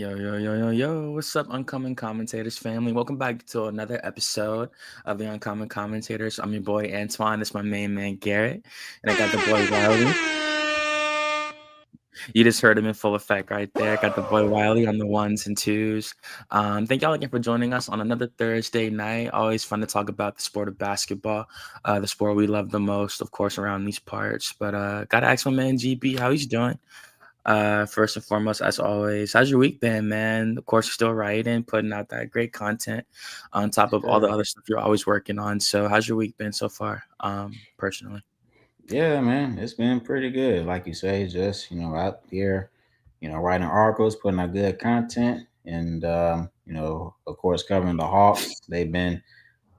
Yo, yo, yo, yo, yo. What's up, Uncommon Commentators family? Welcome back to another episode of the Uncommon Commentators. I'm your boy, Antoine. This is my main man, Garrett. And I got the boy, Wiley. You just heard him in full effect right there. Got the boy, Wiley, on the ones and twos. Thank y'all again for joining us on another Thursday night. Always fun to talk about the sport of basketball, the sport we love the most, of course, around these parts. But got to ask my man, GB, how he's doing. First and foremost, as always, how's your week been, man? Of course, you're still writing, putting out that great content on top of all the Sure. other stuff you're always working on. So, how's your week been so far, personally? Yeah, man, it's been pretty good. Like you say, just out here, writing articles, putting out good content, and of course, covering the Hawks. They've been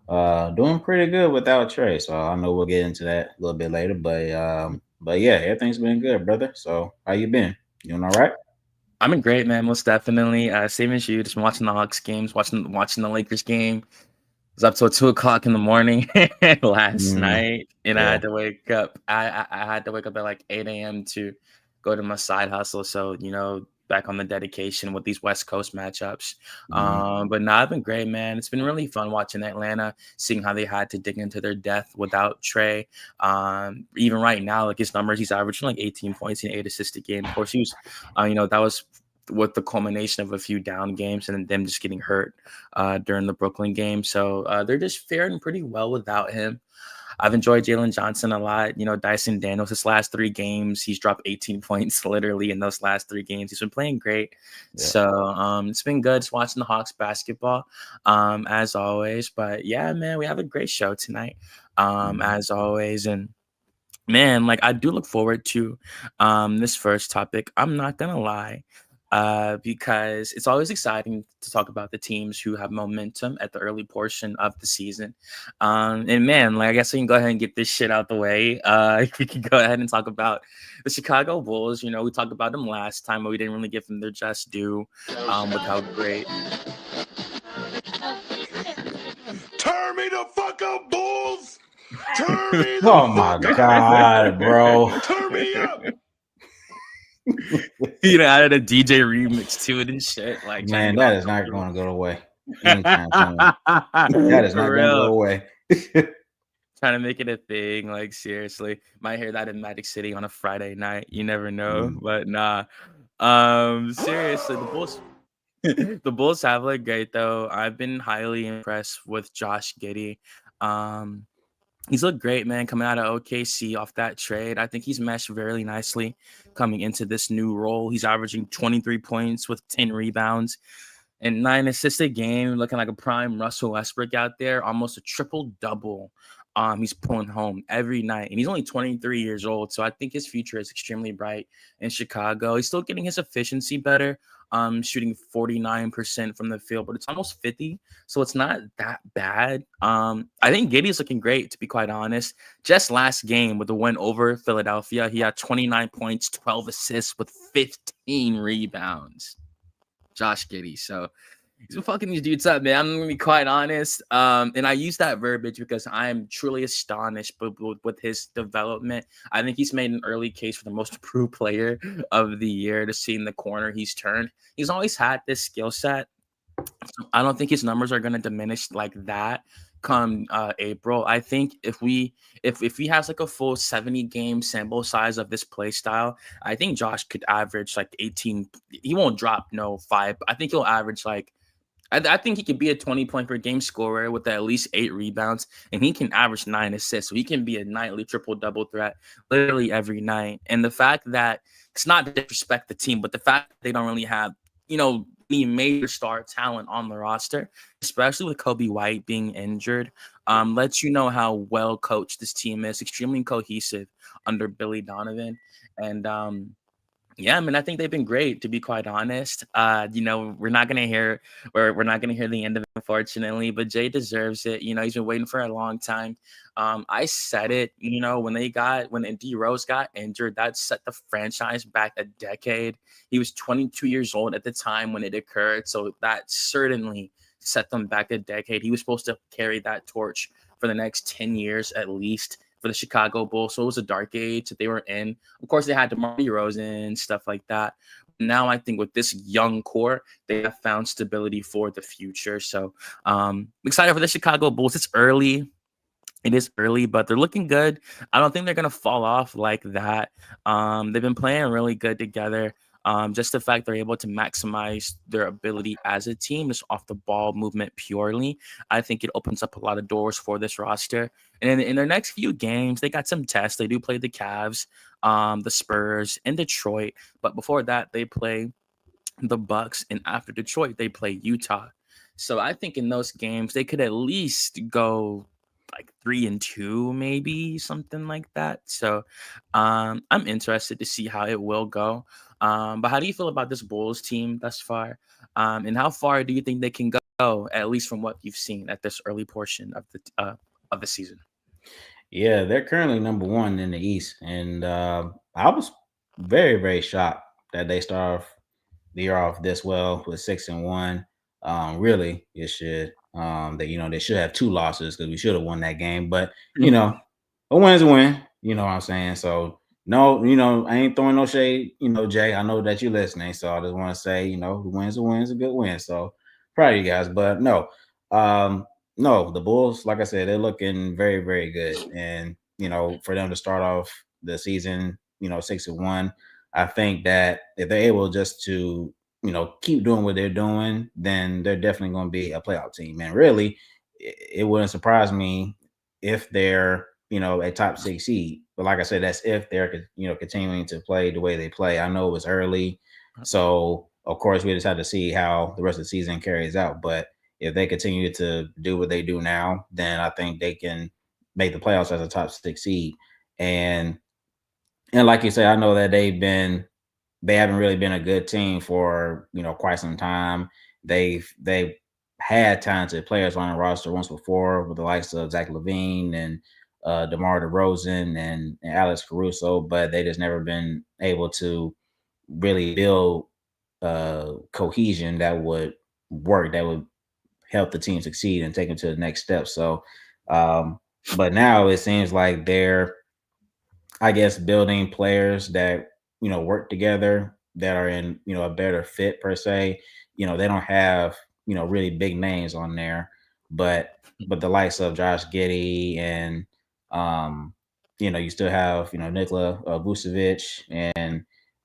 doing pretty good without Trey. So I know we'll get into that a little bit later. But yeah, everything's been good, brother. So how you been? You doing all right? I've been great, man. Most definitely. Same as you. Just been watching the Hawks games, watching the Lakers game. Was up till 2 o'clock in the morning last Mm, night, and I yeah. had to wake up. I had to wake up at like 8 a.m. to go to my side hustle. So back on the dedication with these West Coast matchups. Mm, But no, I've been great, man. It's been really fun watching Atlanta, seeing how they had to dig into their depth without Trey. Even right now, like his numbers, he's averaging like 18 points and 8 assists a game. Of course, he was, that was with the culmination of a few down games and then them just getting hurt during the Brooklyn game. So they're just faring pretty well without him. I've enjoyed Jalen Johnson a lot. Dyson Daniels, his last 3 games, he's dropped 18 points literally in those last 3 games. He's been playing great. yeah. So it's been good just watching the Hawks basketball, as always. But yeah, man, we have a great show tonight, Mm. as always. And man, like I do look forward to this first topic. I'm not gonna lie. Because it's always exciting to talk about the teams who have momentum at the early portion of the season. And man, like I guess we can go ahead and get this shit out the way. We can go ahead and talk about the Chicago Bulls. We talked about them last time, but we didn't really give them their just due with how great. Turn me the fuck up, Bulls! Turn me the Oh my fuck up! God, bro. Turn me up! Added a DJ remix to it and shit, like trying to Man, get that all is not comfortable. going to go away anytime soon. That is For not going to go real. away. Trying to make it a thing, like seriously. Might hear that in Magic City on a Friday night. You never know. Mm, But nah. Seriously, the Bulls the Bulls have looked great though. I've been highly impressed with Josh Giddey. Um He's looked great, man, coming out of OKC off that trade. I think he's meshed very nicely coming into this new role. He's averaging 23 points with 10 rebounds and 9 assists a game, looking like a prime Russell Westbrook out there, almost a triple double. He's pulling home every night, and he's only 23 years old, so I think his future is extremely bright in Chicago. He's still getting his efficiency better, shooting 49% from the field, but it's almost 50, so it's not that bad. I think Giddey's looking great, to be quite honest. Just last game with the win over Philadelphia, he had 29 points, 12 assists with 15 rebounds. Josh Giddey. So he's been fucking these dudes up, man. I'm gonna be quite honest. And I use that verbiage because I am truly astonished with his development. I think he's made an early case for the most improved player of the year to see in the corner he's turned. He's always had this skill set. I don't think his numbers are going to diminish like that come April. I think if he has like a full 70 game sample size of this play style, I think Josh could average like 18. He won't drop no 5. I think he'll average like I think he could be a 20 point per game scorer with at least 8 rebounds, and he can average 9 assists. So he can be a nightly triple double threat literally every night. And the fact that it's not to disrespect the team, but the fact that they don't really have, any major star talent on the roster, especially with Kobe White being injured, lets you know how well coached this team is, extremely cohesive under Billy Donovan. And yeah, I mean, I think they've been great, to be quite honest. We're not gonna hear we're not gonna hear the end of it, unfortunately, but Jay deserves it. He's been waiting for a long time. I said it, when D Rose got injured, that set the franchise back a decade. He was 22 years old at the time when it occurred, so that certainly set them back a decade. He was supposed to carry that torch for the next 10 years at least for the Chicago Bulls. So it was a dark age that they were in. Of course, they had DeMar DeRozan and stuff like that. Now I think with this young core, they have found stability for the future. So excited for the Chicago Bulls. It's early. It is early, but they're looking good. I don't think they're gonna fall off like that. They've been playing really good together. Just the fact they're able to maximize their ability as a team, just off the ball movement purely, I think it opens up a lot of doors for this roster. And in their next few games, they got some tests. They do play the Cavs, the Spurs, and Detroit. But before that, they play the Bucks, and after Detroit, they play Utah. So I think in those games they could at least go like 3-2, maybe something like that. So I'm interested to see how it will go. But how do you feel about this Bulls team thus far? And how far do you think they can go, at least from what you've seen at this early portion of the season? Yeah, they're currently number one in the East, and I was very, very shocked that they start off the year off this well with 6-1. Really, it should. That they should have two losses because we should have won that game. But you know, a win's a win. You know what I'm saying? So no, I ain't throwing no shade. Jay, I know that you're listening, so I just want to say, the win's a win's a good win. So proud of you guys. But no, um, no, the Bulls, like I said, they're looking very, very good. And for them to start off the season, 6-1, I think that if they're able just to keep doing what they're doing, then they're definitely going to be a playoff team. And really, it wouldn't surprise me if they're a top six seed. But like I said, that's if they're continuing to play the way they play. I know it was early, so of course we just have to see how the rest of the season carries out. But if they continue to do what they do now, then I think they can make the playoffs as a top six seed. And like you say, I know that they haven't really been a good team for quite some time. They've had talented players on the roster once before with the likes of Zach Levine and DeMar DeRozan and Alex Caruso, but they just never been able to really build cohesion that would work, that would help the team succeed and take them to the next step. So, but now it seems like they're, I guess, building players that work together, that are in a better fit per se. They don't have really big names on there, but the likes of Josh Giddey and um you still have Nikola Vucevic, and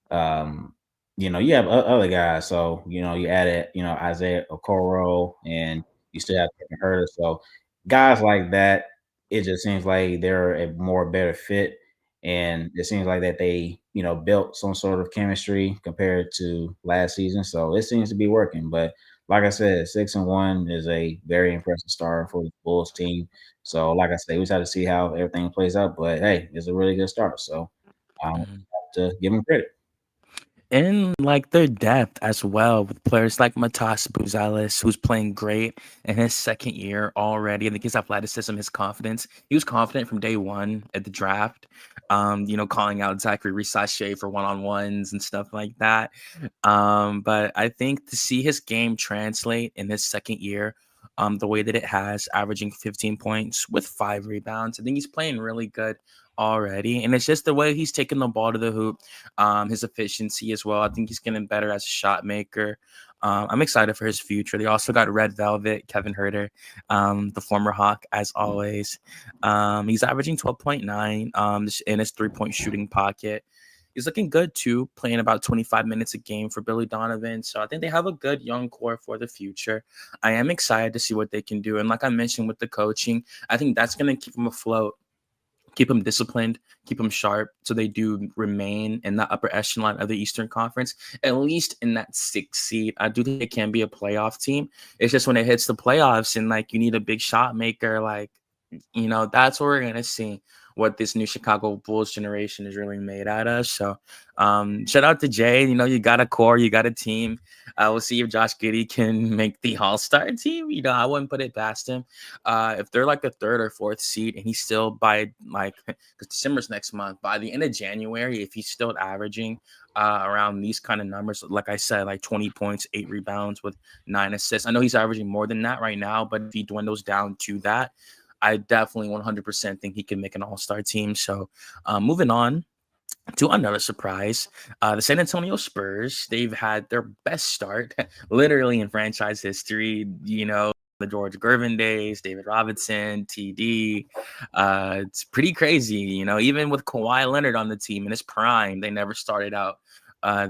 um you have other guys. So you added Isaiah Okoro, and you still have Kevin Herter. So guys like that, it just seems like they're a more better fit, and it seems like that they built some sort of chemistry compared to last season. So it seems to be working. But like I said, 6-1 is a very impressive start for the Bulls team. So like I said, we just have to see how everything plays out. But hey, it's a really good start. So I have Mhm. to give them credit. And like their depth as well, with players like Matas Buzalis, who's playing great in his second year already. I think his athleticism, his confidence. He was confident from day one at the draft. Calling out Zachary Risache for one-on-ones and stuff like that. But I think to see his game translate in his second year, the way that it has, averaging 15 points with 5 rebounds, I think he's playing really good already. And it's just the way he's taking the ball to the hoop, his efficiency as well. I think he's getting better as a shot maker. I'm excited for his future. They also got Red Velvet, Kevin Herter, the former Hawk, as always. He's averaging 12.9 in his 3-point shooting pocket. He's looking good too, playing about 25 minutes a game for Billy Donovan. So I think they have a good young core for the future. I am excited to see what they can do. And like I mentioned with the coaching, I think that's going to keep them afloat, keep them disciplined, keep them sharp, so they do remain in the upper echelon of the Eastern Conference, at least in that 6th seed. I do think it can be a playoff team. It's just when it hits the playoffs and like you need a big shot maker, like that's what we're gonna see, what this new Chicago Bulls generation is really made out of. So shout out to Jay. You got a core, you got a team. We'll see if Josh Giddey can make the All-Star team. I wouldn't put it past him. If they're like a 3rd or 4th seed and he's still by like, because December's next month, by the end of January, if he's still averaging around these kind of numbers, like I said, like 20 points, 8 rebounds with 9 assists. I know he's averaging more than that right now, but if he dwindles down to that, I definitely 100% think he can make an all-star team. So moving on, To another surprise, the San Antonio Spurs, they've had their best start literally in franchise history. The George Gervin days, David Robinson, TD. It's pretty crazy. Even with Kawhi Leonard on the team in his prime, they never started out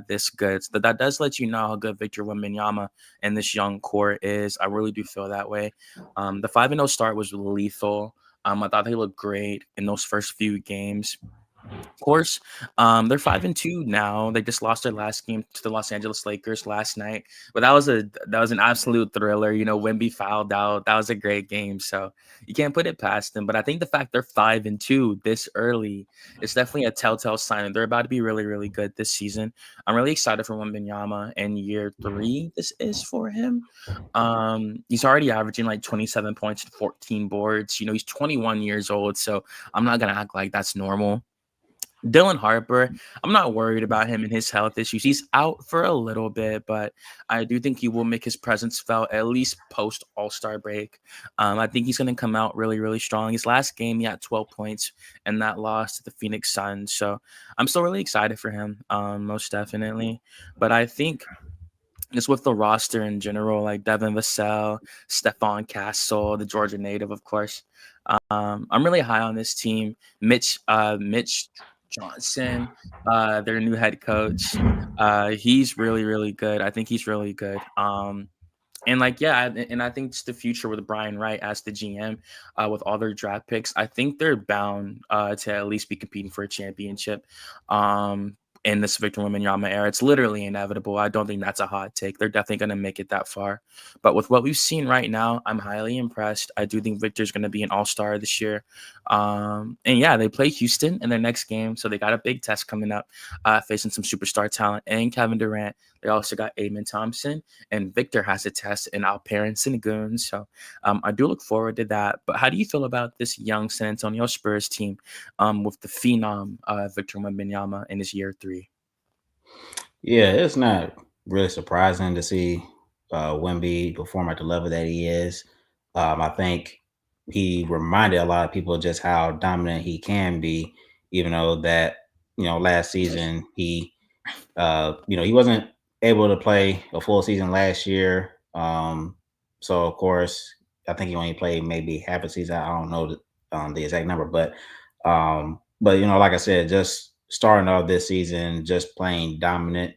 this good. So that does let you know how good Victor Wembanyama and this young core is. I really do feel that way. The 5-0 start was lethal. I thought they looked great in those first few games. Of course, they're 5-2 now. They just lost their last game to the Los Angeles Lakers last night, but that was an absolute thriller. Wemby fouled out. That was a great game, so you can't put it past them. But I think the fact they're 5-2 this early is definitely a telltale sign that they're about to be really, really good this season. I'm really excited for Wembanyama, and year 3 this is for him. He's already averaging like 27 points and 14 boards. He's 21 years old, so I'm not gonna act like that's normal. Dylan Harper, I'm not worried about him and his health issues. He's out for a little bit, but I do think he will make his presence felt at least post All-Star break. I think he's going to come out really, really strong. His last game, he had 12 points and that loss to the Phoenix Suns. So I'm still really excited for him, most definitely. But I think just with the roster in general, like Devin Vassell, Stephon Castle, the Georgia native, of course. I'm really high on this team. Mitch Johnson, their new head coach. He's really, really good. I think he's really good. And I think it's the future with Brian Wright as the GM, with all their draft picks. I think they're bound to at least be competing for a championship. In this Victor Wembanyama era, it's literally inevitable. I don't think that's a hot take. They're definitely going to make it that far. But with what we've seen right now, I'm highly impressed. I do think Victor's going to be an all-star this year. And yeah, they play Houston in their next game. So they got a big test coming up, facing some superstar talent and Kevin Durant. They also got Amen Thompson, and Victor has a test in Alperen Sengun. So I do look forward to that. But how do you feel about this young San Antonio Spurs team with the phenom Victor Wembanyama in his year 3? Yeah, it's not really surprising to see Wemby perform at the level that he is. I think he reminded a lot of people just how dominant he can be, even though that, last season he wasn't able to play a full season last year. So of course, I think he only played maybe half a season. I don't know the exact number, but like I said, just starting off this season, just playing dominant,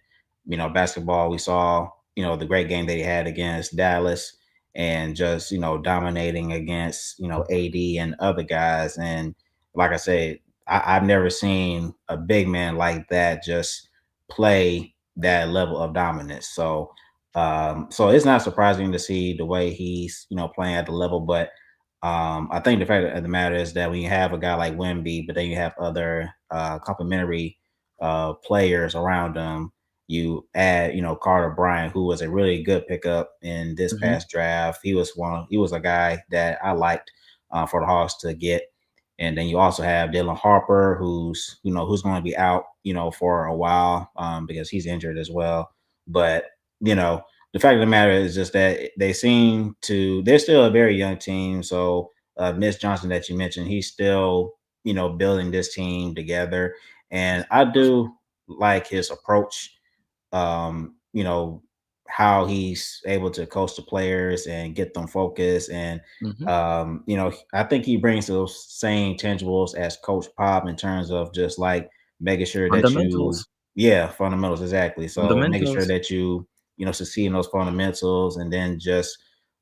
basketball. We saw, the great game that he had against Dallas, and just dominating against AD and other guys. And like I said, I've never seen a big man like that just play that level of dominance. So it's not surprising to see the way he's playing at the level. But I think the fact of the matter is that when you have a guy like Wemby, but then you have other complementary players around him, you add Carter Bryant, who was a really good pickup in this Mm-hmm. past draft. He was a guy that I liked for the Hawks to get. And then you also have Dylan Harper, who's going to be out, for a while, because he's injured as well. But the fact of the matter is just that they're still a very young team. So Mitch Johnson that you mentioned, he's still building this team together, and I do like his approach. How he's able to coach the players and get them focused. And, Mm-hmm. I think he brings those same tangibles as Coach Pop in terms of just like making sure that Fundamentals. fundamentals, exactly. So making sure Fundamentals. that succeed in those fundamentals, and then just,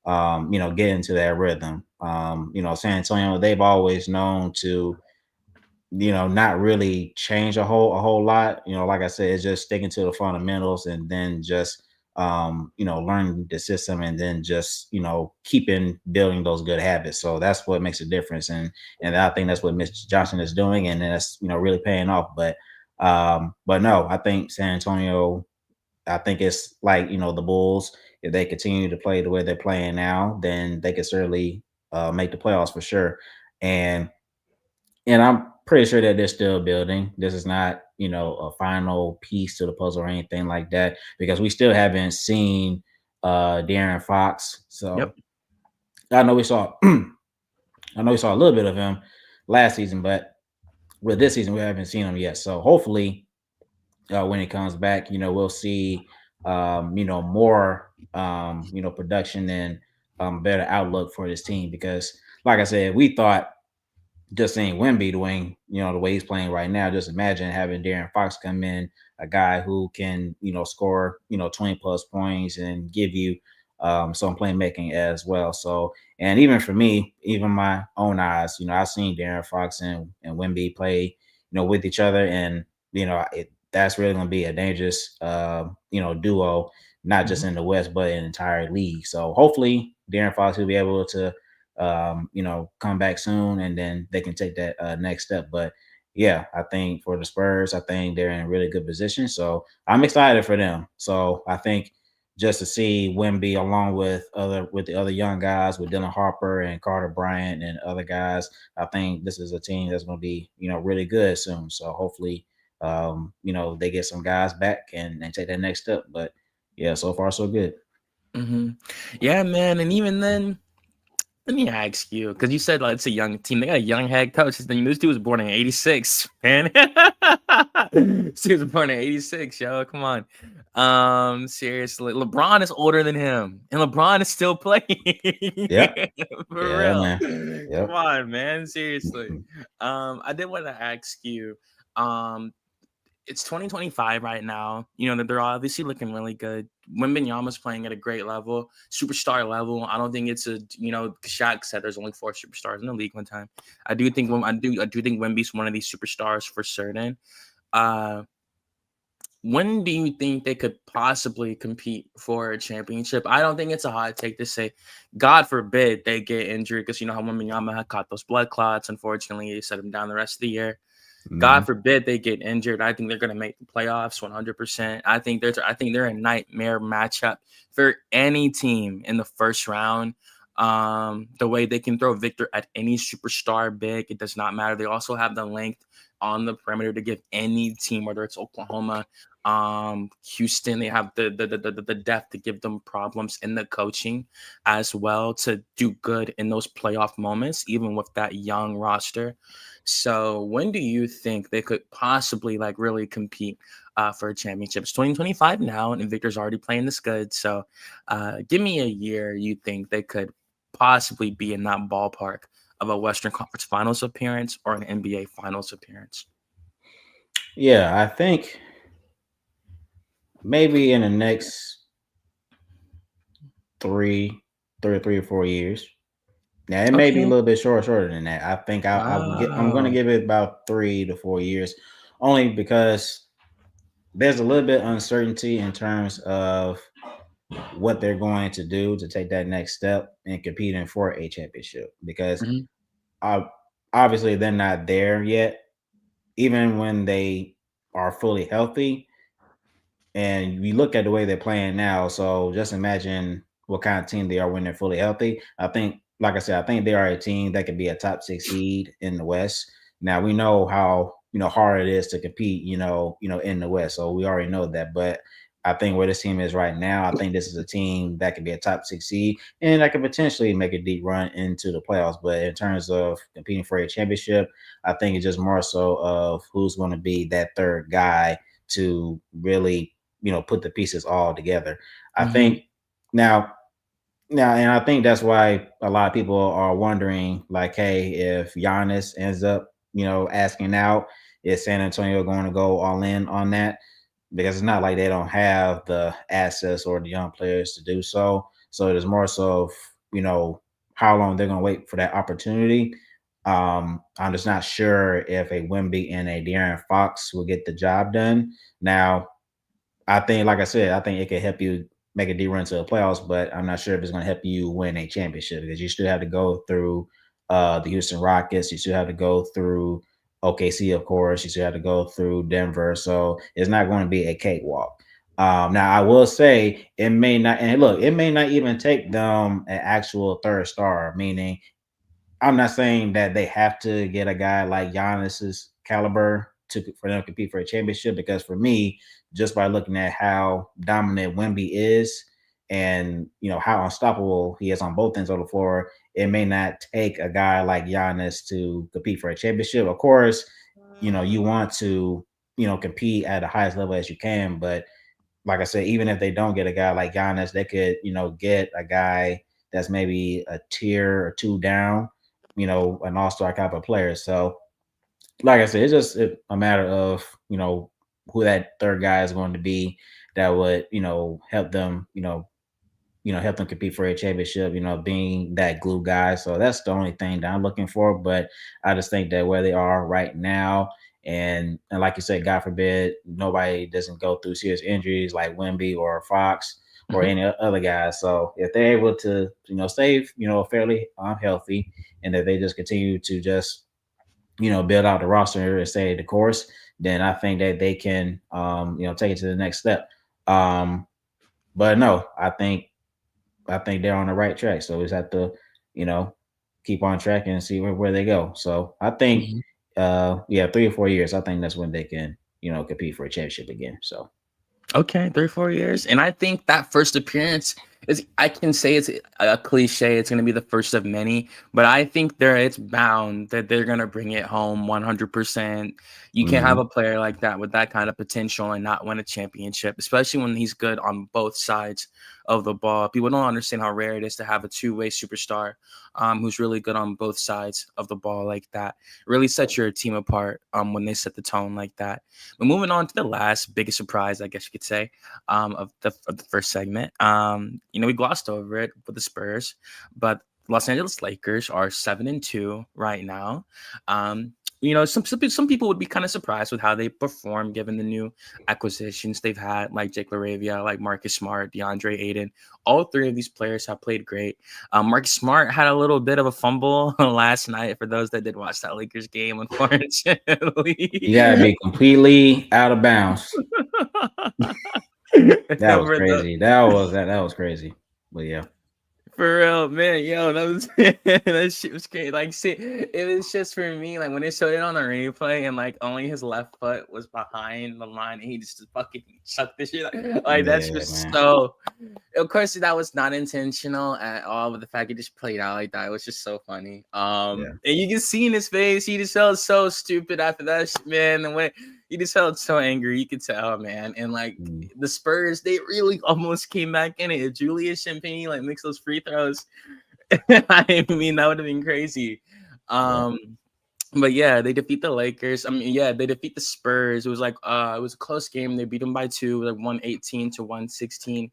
get into that rhythm. San Antonio, they've always known to, not really change a whole lot. Like I said, it's just sticking to the fundamentals, and then just learn the system, and then just keeping building those good habits. So that's what makes a difference, and I think that's what Mitch Johnson is doing, and that's really paying off. But no, I think San Antonio, I think it's like the Bulls. If they continue to play the way they're playing now, then they could certainly make the playoffs for sure. And I'm pretty sure that they're still building. This is not, a final piece to the puzzle or anything like that, because we still haven't seen De'Aaron Fox. Yep. So I know we saw I know we saw a little bit of him last season, but with this season, we haven't seen him yet. So hopefully, when he comes back, we'll see, more, production and better outlook for this team. Because, like I said, we thought just seeing Wemby doing, the way he's playing right now, just imagine having Darren Fox come in, a guy who can, score, 20 plus points and give you some playmaking as well. So, and even for me, even my own eyes, I've seen Darren Fox and Wemby play, with each other. And, that's really going to be a dangerous, duo, not just Mhm. in the West, but in the entire league. So hopefully Darren Fox will be able to come back soon, and then they can take that next step. But yeah, I think for the Spurs, I think they're in a really good position. So I'm excited for them. So I think just to see Wemby along with the other young guys, with Dylan Harper and Carter Bryant and other guys, I think this is a team that's going to be really good soon. So hopefully, they get some guys back and take that next step. But yeah, so far so good. Mhm. Yeah, man, and even then, let me ask you, because you said like it's a young team. They got a young head coach. His name, this dude was born in '86, man. This dude was born in '86, yo. Come on. Seriously, LeBron is older than him, and LeBron is still playing. Yep. For Yeah, real. man. Come Yep. on, man. Seriously. I did want to ask you. Um, it's 2025 right now. You know that they're obviously looking really good. Wembanyama's playing at a great level, superstar level. I don't think it's Shaq said there's only 4 superstars in the league one time. I do think Wemby's one of these superstars for certain. Uh, when do you think they could possibly compete for a championship? I don't think it's a hot take to say, God forbid they get injured, because you know how Wembanyama had caught those blood clots. Unfortunately, they set him down the rest of the year. God Mhm. forbid they get injured. I think they're going to make the playoffs 100%. I think they're a nightmare matchup for any team in the first round. The way they can throw Victor at any superstar big, it does not matter. They also have the length on the perimeter to give any team, whether it's Oklahoma, Houston, they have the depth to give them problems in the coaching as well to do good in those playoff moments, even with that young roster. So when do you think they could possibly like really compete for a championship? It's 2025 now, and Victor's already playing this good. So give me a year you think they could possibly be in that ballpark of a Western Conference Finals appearance or an NBA Finals appearance. Yeah, I think maybe in the next three, 3 or 4 years. Now it may be a Okay. little bit shorter than that. I think I'm going to Wow. give it about 3 to 4 years, only because there's a little bit uncertainty in terms of what they're going to do to take that next step in competing for a championship. Because Mhm. uh, obviously they're not there yet. Even when they are fully healthy, and we look at the way they're playing now. So just imagine what kind of team they are when they're fully healthy. I think, like I said, I think they are a team that could be a top 6 seed in the West. Now we know how hard it is to compete, in the West. So we already know that. But I think where this team is right now, I think this is a team that could be a top 6 seed and that could potentially make a deep run into the playoffs. But in terms of competing for a championship, I think it's just more so of who's going to be that third guy to really put the pieces all together. I Mhm. think now and I think that's why a lot of people are wondering, like, hey, if Giannis ends up, asking out, is San Antonio going to go all in on that? Because it's not like they don't have the assets or the young players to do so. So it is more so of, how long they're going to wait for that opportunity. I'm just not sure if a Wemby and a De'Aaron Fox will get the job done. Now, I think, like I said, I think it could help you make a deep run to the playoffs, but I'm not sure if it's going to help you win a championship because you still have to go through the Houston Rockets. You still have to go through OKC, of course. You still have to go through Denver. So it's not going to be a cakewalk. Now, I will say it may not, and look, it may not even take them an actual third star, meaning I'm not saying that they have to get a guy like Giannis's caliber for them to compete for a championship. Because for me, just by looking at how dominant Wemby is, and how unstoppable he is on both ends of the floor, it may not take a guy like Giannis to compete for a championship. Of course, you want to, compete at the highest level as you can. But like I said, even if they don't get a guy like Giannis, they could, get a guy that's maybe a tier or two down, an all-star type of player. So like I said, it's just a matter of, who that third guy is going to be that would, help them, help them compete for a championship, being that glue guy. So that's the only thing that I'm looking for. But I just think that where they are right now, and like you said, God forbid nobody doesn't go through serious injuries like Wemby or Fox or Mhm. any other guys. So if they're able to, stay, fairly healthy, and that they just continue to just, build out the roster and stay the course, then I think that they can, take it to the next step. Um, but no, I think they're on the right track. So we just have to, you know, keep on track and see where they go. So I think, Mhm. yeah, 3 or 4 years. I think that's when they can, compete for a championship again. So Okay, 3 4 years, and I think that first appearance is. I can say it's a cliche. It's going to be the first of many, but I think it's bound that they're going to bring it home 100%. You can't have mhm. a player like that with that kind of potential and not win a championship, especially when he's good on both sides of the ball. People don't understand how rare it is to have a two-way superstar, who's really good on both sides of the ball like that. Really sets your team apart when they set the tone like that. But moving on to the last biggest surprise, I guess you could say, of the first segment. We glossed over it with the Spurs, but Los Angeles Lakers are 7-2 right now. Um, some people would be kind of surprised with how they perform given the new acquisitions they've had, like Jake LaRavia, like Marcus Smart, DeAndre Ayton. All three of these players have played great. Marcus Smart had a little bit of a fumble last night for those that did watch that Lakers game, unfortunately. You gotta be completely out of bounds. That was For the crazy. That was crazy. But yeah, For real, man, yo, that was that shit was great. Like, see, it was just for me, like when they showed it on the replay, and like only his left foot was behind the line, and he just fucking chucked this shit. Like that's yeah, just man. so. Of course, that was not intentional at all, but the fact it just played out like that was just so funny. Yeah. And you can see in his face, he just felt so stupid after that, man. And when he just felt so angry, you could tell, man. And like Mm. the Spurs, they really almost came back in it. If Julius Champagne like makes those free throws, I mean that would have been crazy. Yeah. Um, but yeah, they defeat the Lakers. I mean, yeah, they defeat the Spurs. It was like it was a close game. They beat them by two, like 118 to 116.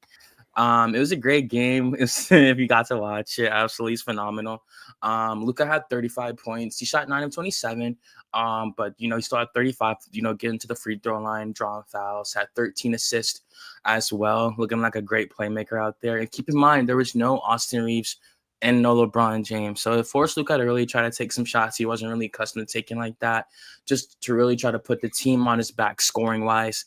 It was a great game. If you got to watch it, absolutely it's phenomenal. Luca had 35 points. He shot 9 of 27. But he still had 35, getting to the free throw line, drawing fouls, had 13 assists as well, looking like a great playmaker out there. And keep in mind, there was no Austin Reeves and no LeBron James. So it forced Luca to really try to take some shots he wasn't really accustomed to taking like that, just to really try to put the team on his back scoring wise.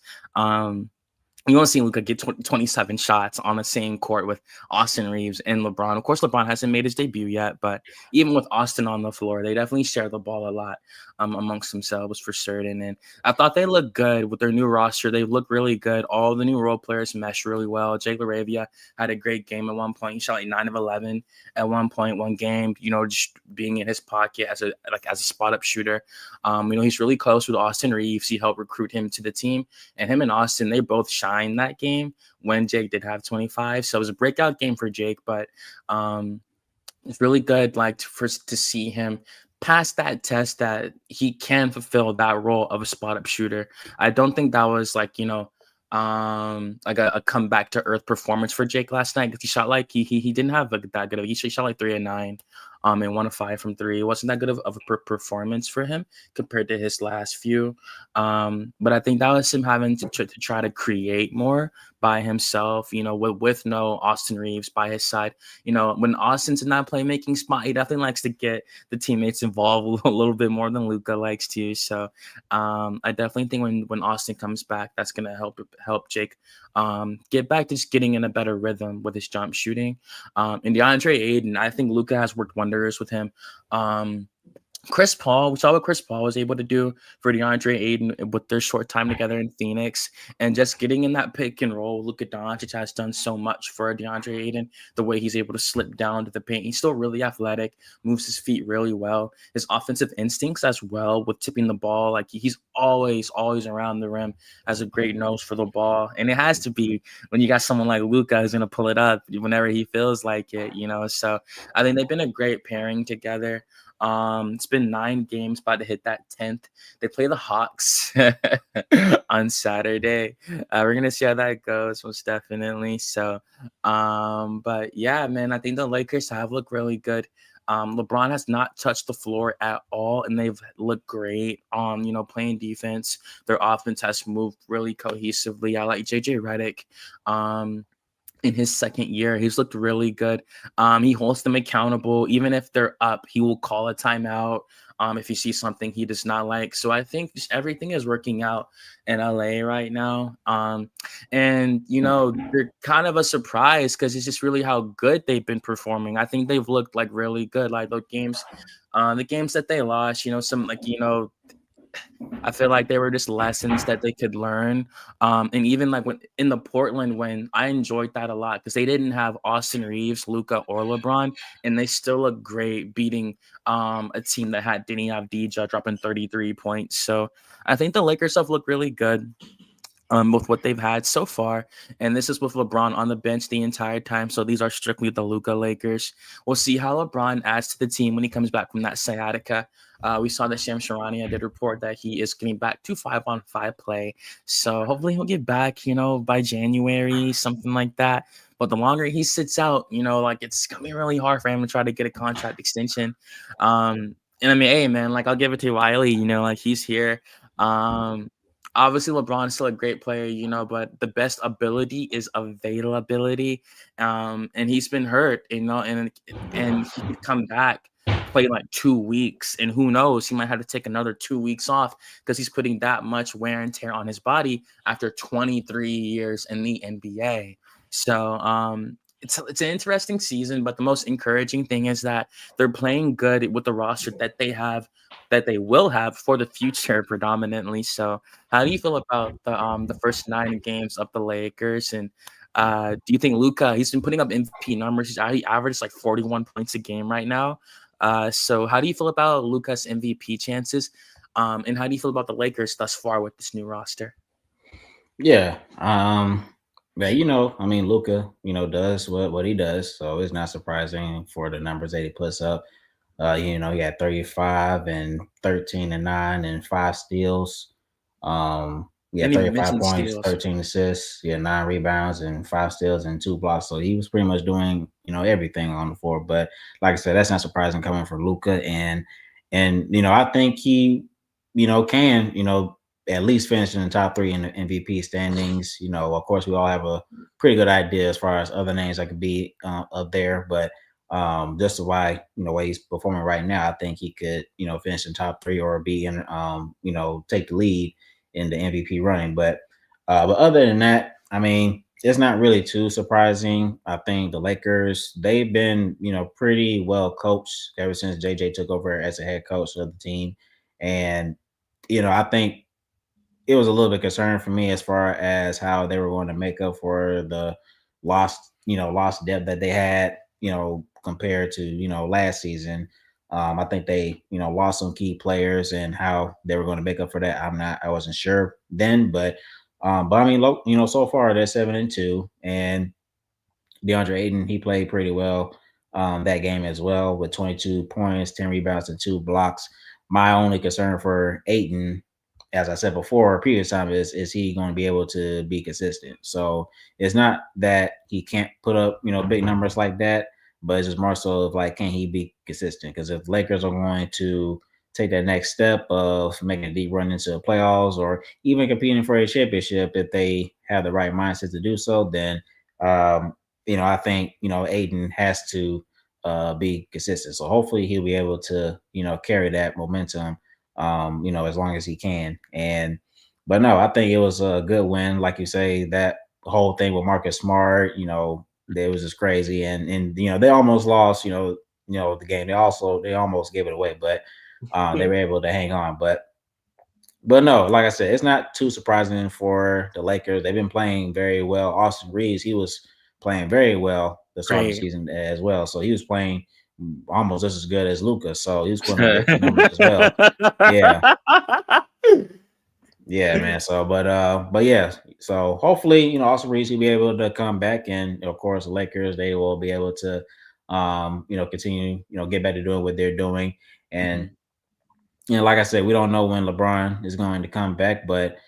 You want to see Luka get 27 shots on the same court with Austin Reeves and LeBron. Of course, LeBron hasn't made his debut yet, but even with Austin on the floor, they definitely share the ball a lot amongst themselves for certain. And I thought they looked good with their new roster. They look really good. All the new role players mesh really well. Jake LaRavia had a great game at one point. He shot like 9 of 11 at one point, one game. Just being in his pocket as a spot up shooter. He's really close with Austin Reeves. He helped recruit him to the team. And him and Austin, they both shined that game when Jake did have 25. So it was a breakout game for Jake, but it's really good to see him pass that test that he can fulfill that role of a spot up shooter. I don't think that was like a comeback to earth performance for Jake last night, because he shot like he didn't have that good of, he shot like 3 of 9 and 1 of 5 from 3. It wasn't that good of a performance for him compared to his last few. But I think that was him having to try to create more by himself, with no Austin Reeves by his side. When Austin's in that playmaking spot, he definitely likes to get the teammates involved a little bit more than Luka likes to. So I definitely think when Austin comes back, that's gonna help Jake get back to just getting in a better rhythm with his jump shooting. And DeAndre Ayton, I think Luka has worked wonders with him. Chris Paul, we saw what Chris Paul was able to do for DeAndre Ayton with their short time together in Phoenix, and just getting in that pick and roll. Luka Doncic has done so much for DeAndre Ayton. The way he's able to slip down to the paint, he's still really athletic, moves his feet really well. His offensive instincts as well with tipping the ball, like he's always around the rim, has a great nose for the ball, and it has to be when you got someone like Luka who's gonna pull it up whenever he feels like it, you know. So I think they've been a great pairing together. It's been 9 games, about to hit that 10th. They play the Hawks on Saturday. We're gonna see how that goes, most definitely. So, but yeah, man, I think the Lakers have looked really good. LeBron has not touched the floor at all, and they've looked great on playing defense. Their offense has moved really cohesively. I like JJ Redick. In his second year. He's looked really good. He holds them accountable. Even if they're up, he will call a timeout if he sees something he does not like. So I think just everything is working out in LA right now. And, they're kind of a surprise because it's just really how good they've been performing. I think they've looked like really good. Like the games that they lost, some I feel like they were just lessons that they could learn. And even like when in the Portland, when I enjoyed that a lot because they didn't have Austin Reeves, Luca, or LeBron, and they still look great beating a team that didn't have DJ dropping 33 points. So I think the Lakers stuff look really good. With what they've had so far. And this is with LeBron on the bench the entire time. So these are strictly the Luka Lakers. We'll see how LeBron adds to the team when he comes back from that sciatica. We saw that Shams Charania did report that he is getting back to 5-on-5 play. So hopefully he'll get back, by January, something like that. But the longer he sits out, like it's going to be really hard for him to try to get a contract extension. And I mean, hey, man, like I'll give it to Wiley, like he's here. Obviously, LeBron is still a great player, but the best ability is availability. And he's been hurt, and he could come back, play like 2 weeks, and who knows, he might have to take another 2 weeks off because he's putting that much wear and tear on his body after 23 years in the NBA. So it's an interesting season, but the most encouraging thing is that they're playing good with the roster that they have, that they will have for the future predominantly. So how do you feel about the first 9 games of the Lakers? And do you think Luka? He's been putting up MVP numbers. He averaged like 41 points a game right now. So how do you feel about Luka's MVP chances? And how do you feel about the Lakers thus far with this new roster? Yeah. Yeah, I mean, Luca, does what he does, so it's not surprising for the numbers that he puts up. He had 35 and 13 and 9 and 5 steals. Yeah, Didn't even 35 mention points, steals. 13 assists, 9 rebounds and 5 steals and 2 blocks. So he was pretty much doing, everything on the floor. But like I said, that's not surprising coming from Luca. And I think he, can, at least finish in the top 3 in the MVP standings. Of course, we all have a pretty good idea as far as other names that could be up there, but just the way he's performing right now, I think he could, finish in top 3 or be in, take the lead in the MVP running. But other than that, I mean, it's not really too surprising. I think the Lakers, they've been, pretty well coached ever since JJ took over as a head coach of the team. And, I think it was a little bit concerning for me as far as how they were going to make up for the lost depth that they had, compared to, last season. I think they, lost some key players, and how they were going to make up for that, I wasn't sure then, but I mean, so far they're 7-2, and DeAndre Ayton, he played pretty well that game as well with 22 points, 10 rebounds, and 2 blocks. My only concern for Ayton, as I said before, previous time, is he going to be able to be consistent? So it's not that he can't put up, big numbers like that, but it's just more so of like, can he be consistent? Because if Lakers are going to take that next step of making a deep run into the playoffs or even competing for a championship, if they have the right mindset to do so, then um, I think, Aiden has to be consistent. So hopefully he'll be able to, carry that momentum, as long as he can. But no, I think it was a good win. Like you say, that whole thing with Marcus Smart, it was just crazy. And they almost lost, the game. They almost gave it away. But they were able to hang on. But no, like I said, it's not too surprising for the Lakers. They've been playing very well. Austin Reeves, he was playing very well the start of the Great. season as well. So he was playing almost just as good as Luca. So he was putting up big numbers as well. Yeah, yeah, man. So, but yeah. So hopefully, Austin Reeves will be able to come back, and of course, the Lakers they will be able to, continue, get back to doing what they're doing. And Mhm. like I said, we don't know when LeBron is going to come back, but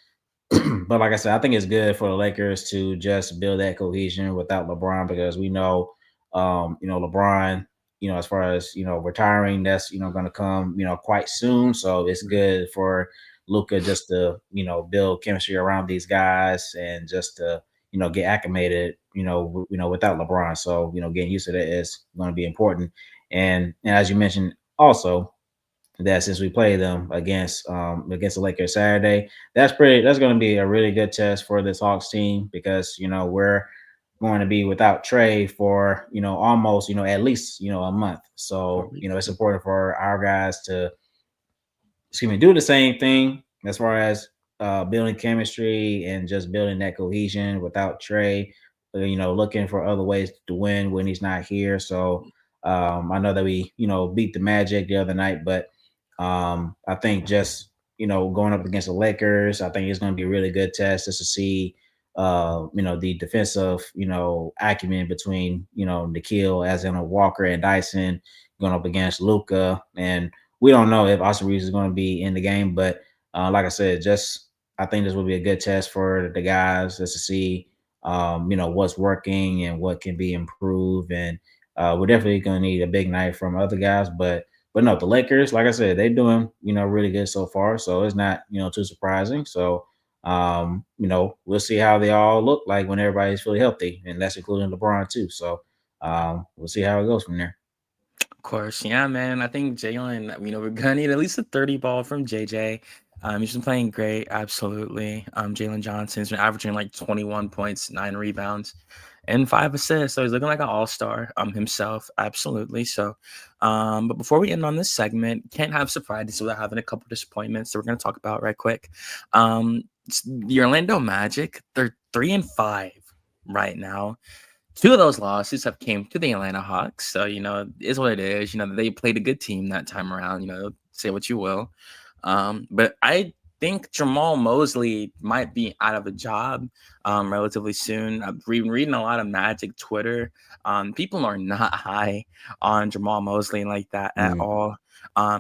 but like I said, I think it's good for the Lakers to just build that cohesion without LeBron because we know, LeBron, as far as retiring, that's going to come, quite soon. So it's good for Luca just to build chemistry around these guys and just to get acclimated, without LeBron. So getting used to that is going to be important. And as you mentioned, also that since we play them against the Lakers Saturday, that's going to be a really good test for this Hawks team because we're going to be without Trey for almost at least a month. Four So weeks. it's important for our guys to do the same thing as far as building chemistry and just building that cohesion without Trey. Looking for other ways to win when he's not here. So I know that we beat the Magic the other night, but I think just going up against the Lakers, I think it's going to be a really good test just to see the defensive acumen between Nikhil as in a Walker and Dyson going up against Luca and we don't know if Austin Reeves is going to be in the game, but like I said, just I think this will be a good test for the guys just to see, what's working and what can be improved. And we're definitely going to need a big night from other guys, but no, the Lakers, like I said, they're doing really good so far, so it's not too surprising. So we'll see how they all look like when everybody's fully healthy, and that's including LeBron too. So we'll see how it goes from there. Of course, yeah, man. I think Jalen, we're gonna need at least a 30 ball from JJ. He's been playing great, absolutely. Jalen Johnson's been averaging like 21 points, 9 rebounds, and 5 assists. So he's looking like an all-star himself, absolutely. So, but before we end on this segment, can't have surprises without having a couple disappointments that we're gonna talk about right quick. The Orlando Magic, they're 3-5 right now. Two of those losses have came to the Atlanta Hawks. So, it is what it is. They played a good team that time around, say what you will. But I think Jamal Mosley might be out of a job relatively soon. I've been reading a lot of Magic Twitter. People are not high on Jamal Mosley like that at Mm. all.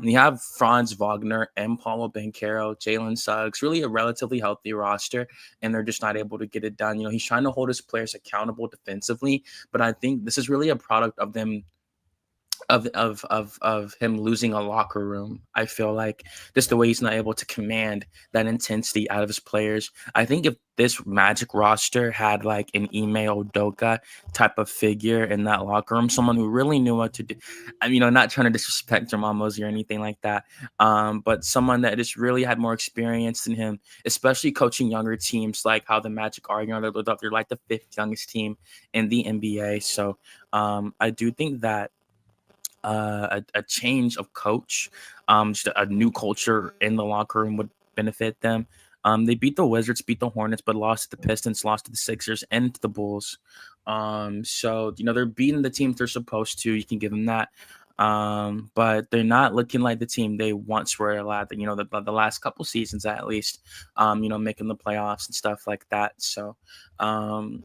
You have Franz Wagner and Paulo Banchero, Jalen Suggs, really a relatively healthy roster, and they're just not able to get it done. He's trying to hold his players accountable defensively, but I think this is really a product of them of him losing a locker room. I feel like just the way he's not able to command that intensity out of his players. I think if this Magic roster had like an Ime Udoka type of figure in that locker room, someone who really knew what to do. Not trying to disrespect Jamal Mosley or anything like that, but someone that just really had more experience than him, especially coaching younger teams, like how the Magic are. They're like the fifth youngest team in the NBA. So I do think that a change of coach, just a new culture in the locker room would benefit them. They beat the Wizards, beat the Hornets, but lost to the Pistons, lost to the Sixers, and to the Bulls. So they're beating the teams they're supposed to. You can give them that. But they're not looking like the team they once were allowed. The last couple seasons at least. Making the playoffs and stuff like that. So,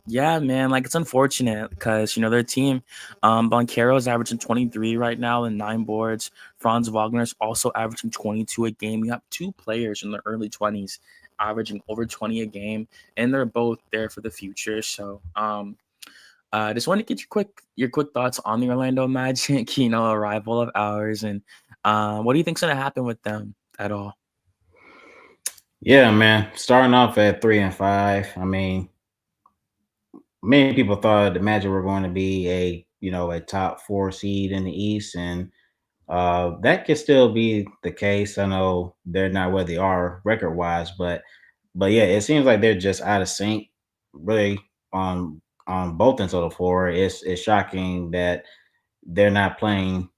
yeah, man, like it's unfortunate because their team, Boncaro is averaging 23 right now and 9 boards. Franz Wagner's also averaging 22 a game. You have two players in their early 20s averaging over 20 a game, and they're both there for the future. So, just want to get your quick thoughts on the Orlando Magic, a rival of ours, and what do you think's gonna happen with them at all? Yeah, man. Starting off at 3-5. I mean, many people thought the Magic were going to be a top four seed in the East, and that could still be the case. I know they're not where they are record wise, but yeah, it seems like they're just out of sync, really on both ends of the floor. It's shocking that they're not playing,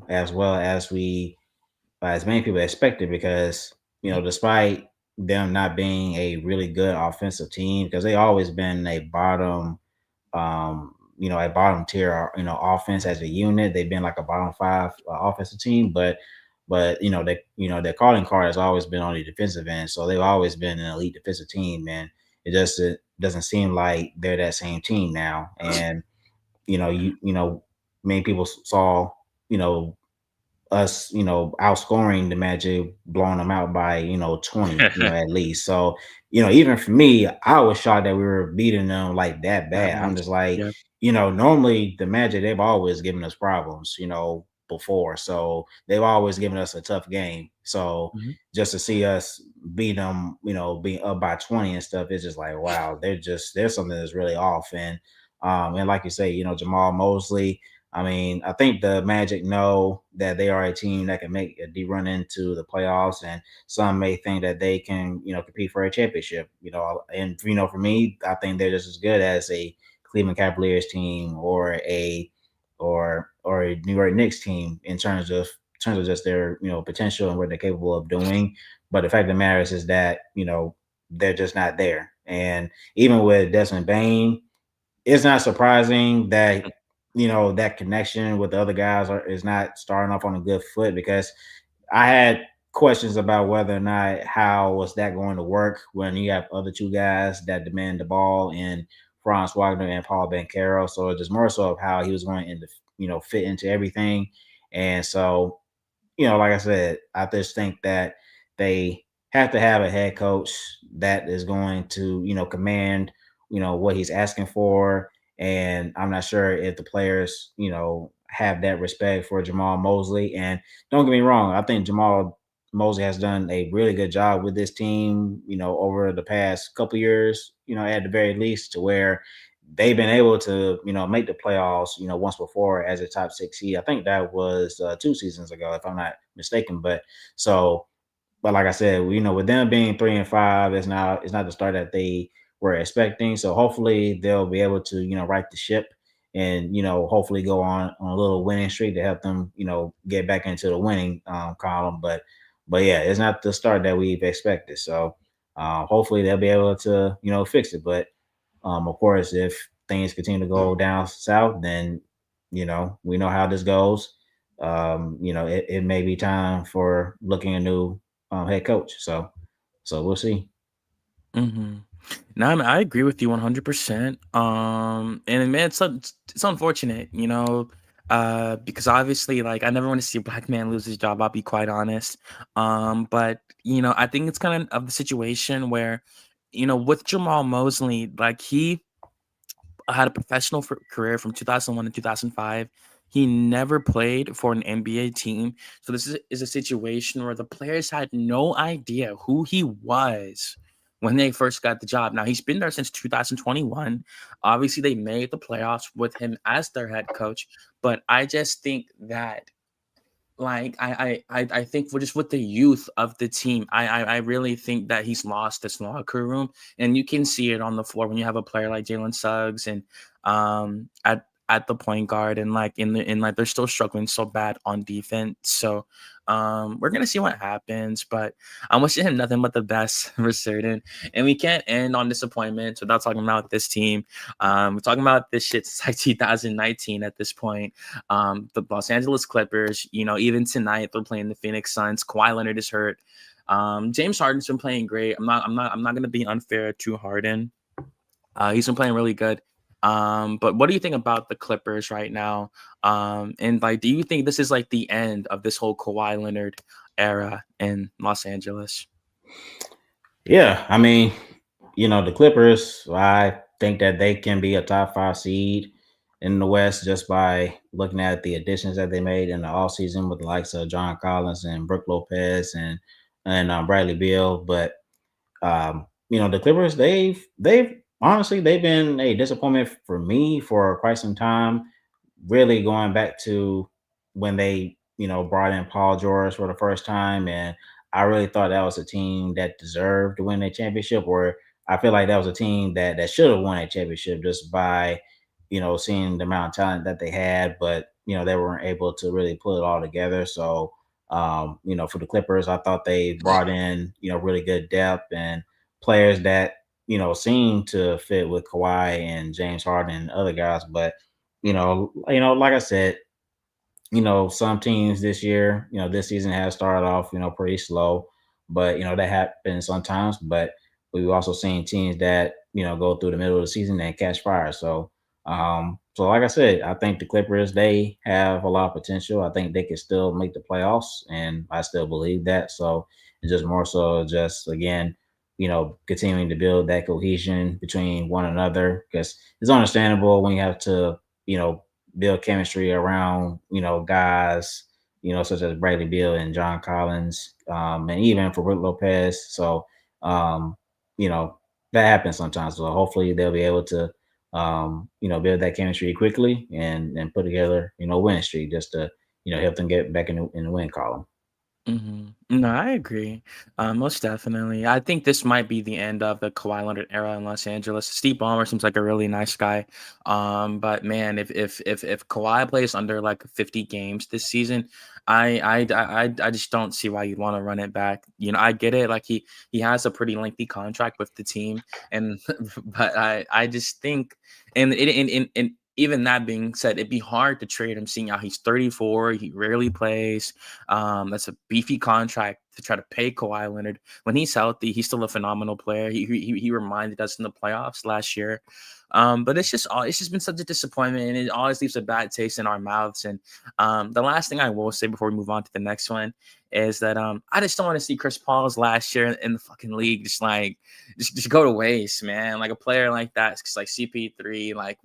as well as we by as many people expected because despite them not being a really good offensive team because they always been a bottom tier, offense as a unit. They've been like a bottom five offensive team, but their calling card has always been on the defensive end, so they've always been an elite defensive team, and it doesn't seem like they're that same team now. And many people saw you know us, outscoring the Magic, blowing them out by, 20, at least. So, even for me, I was shocked that we were beating them like that That bad. I'm much. just like, Yep. normally the Magic, they've always given us problems, before. So they've always given us a tough game. So Mhm. just to see us beat them, being up by 20 and stuff, it's just like, wow, there's something that's really off. And like you say, Jamal Mosley, I mean, I think the Magic know that they are a team that can make a deep run into the playoffs, and some may think that they can, compete for a championship. And for me, I think they're just as good as a Cleveland Cavaliers team or a New York Knicks team in terms of just their potential and what they're capable of doing. But the fact of the matter is that they're just not there. And even with Desmond Bain, it's not surprising that that connection with the other guys is not starting off on a good foot because I had questions about whether or not how was that going to work when you have other two guys that demand the ball in Franz Wagner and Paul Banchero. So it's just more so of how he was going to fit into everything. And so like I said, I just think that they have to have a head coach that is going to, command, what he's asking for. And I'm not sure if the players, have that respect for Jamal Mosley. And don't get me wrong, I think Jamal Mosley has done a really good job with this team, over the past couple years, at the very least, to where they've been able to, make the playoffs, once before as a top six seed. I think that was 2 seasons ago, if I'm not mistaken. But like I said, with them being 3-5, it's not the start that they were expecting. So hopefully they'll be able to, right the ship and hopefully go on a little winning streak to help them, get back into the winning column. But yeah, it's not the start that we've expected. So hopefully they'll be able to, fix it. But of course, if things continue to go down south, then we know how this goes. It may be time for looking a new head coach. So we'll see. Mhm. No, I mean, I agree with you 100%. And man, it's unfortunate, because obviously, like, I never want to see a black man lose his job. I'll be quite honest. But I think it's kind of the situation where, with Jamal Mosley, like he had a professional career from 2001 to 2005. He never played for an NBA team. So this is a situation where the players had no idea who he was when they first got the job. Now, he's been there since 2021. Obviously, they made the playoffs with him as their head coach. But I just think that like I think we're just with the youth of the team. I really think that he's lost this locker room, and you can see it on the floor when you have a player like Jalen Suggs and at the point guard, and like in like they're still struggling so bad on defense. So we're gonna see what happens, but I'm wishing him nothing but the best for certain. And we can't end on disappointment without talking about this team. We're talking about this shit since like 2019 at this point. The Los Angeles Clippers, even tonight they're playing the Phoenix Suns. Kawhi Leonard is hurt. James Harden's been playing great. I'm not gonna be unfair to Harden. He's been playing really good. But what do you think about the Clippers right now? And like, do you think this is like the end of this whole Kawhi Leonard era in Los Angeles? Yeah, I mean, the Clippers, I think that they can be a top five seed in the West just by looking at the additions that they made in the offseason with the likes of John Collins and Brooke Lopez and Bradley Beal. But the Clippers, they've honestly they've been a disappointment for me for quite some time. Really going back to when they, brought in Paul George for the first time, and I really thought that was a team that deserved to win a championship. Or I feel like that was a team that should have won a championship just by, seeing the amount of talent that they had, but they weren't able to really put it all together. So For the Clippers, I thought they brought in, really good depth and players that, seem to fit with Kawhi and James Harden and other guys. But, like I said, some teams this year, this season has started off, pretty slow, but that happens sometimes. But we've also seen teams that, go through the middle of the season and catch fire. So like I said, I think the Clippers, they have a lot of potential. I think they can still make the playoffs, and I still believe that. So it's just more so just again, continuing to build that cohesion between one another, because it's understandable when you have to, you know, build chemistry around, guys, such as Bradley Beal and John Collins, and even for Brook Lopez. So, um, you know, that happens sometimes. So hopefully they'll be able to, build that chemistry quickly and put together, a win streak just to, help them get back in the win column. No, I agree. Most definitely. I think this might be the end of the Kawhi Leonard era in Los Angeles. Steve Ballmer seems like a really nice guy. But man, if Kawhi plays under like 50 games this season, I just don't see why you'd want to run it back. I get it. Like he has a pretty lengthy contract with the team, and but I just think, and even that being said, it'd be hard to trade him, seeing how he's 34. He rarely plays. That's a beefy contract to try to pay Kawhi Leonard. When he's healthy, he's still a phenomenal player. He reminded us in the playoffs last year. But it's just been such a disappointment, and it always leaves a bad taste in our mouths. And the last thing I will say before we move on to the next one is that I just don't want to see Chris Paul's last year in the fucking league just go to waste, man. Like a player like that, like CP3, like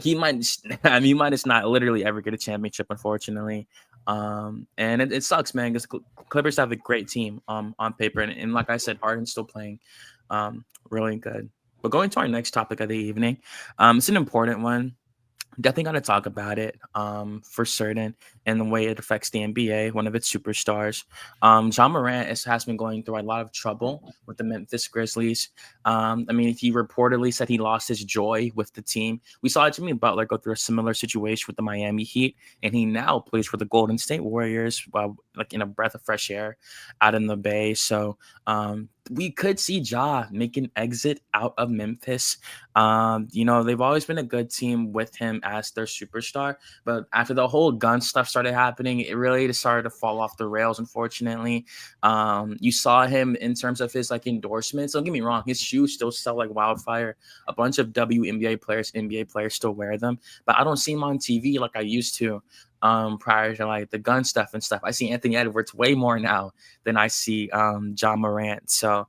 he might I mean, he might just not literally ever get a championship, unfortunately. And it sucks, man, because Clippers have a great team on paper, and like I said, Harden's still playing really good. But going to our next topic of the evening, it's an important one. Definitely got to talk about it for certain, and the way it affects the NBA, one of its superstars. John Morant has been going through a lot of trouble with the Memphis Grizzlies. I mean, he reportedly said he lost his joy with the team. We saw Jimmy Butler go through a similar situation with the Miami Heat, and he now plays for the Golden State Warriors, like in a breath of fresh air out in the Bay. So we could see Ja make an exit out of Memphis. They've always been a good team with him as their superstar, but after the whole gun stuff started happening, it really just started to fall off the rails, unfortunately. You saw him in terms of his like endorsements. Don't get me wrong, his shoes still sell like wildfire. A bunch of WNBA players, NBA players still wear them, but I don't see him on TV like I used to prior to like the gun stuff and stuff. I see Anthony Edwards way more now than I see John Morant. So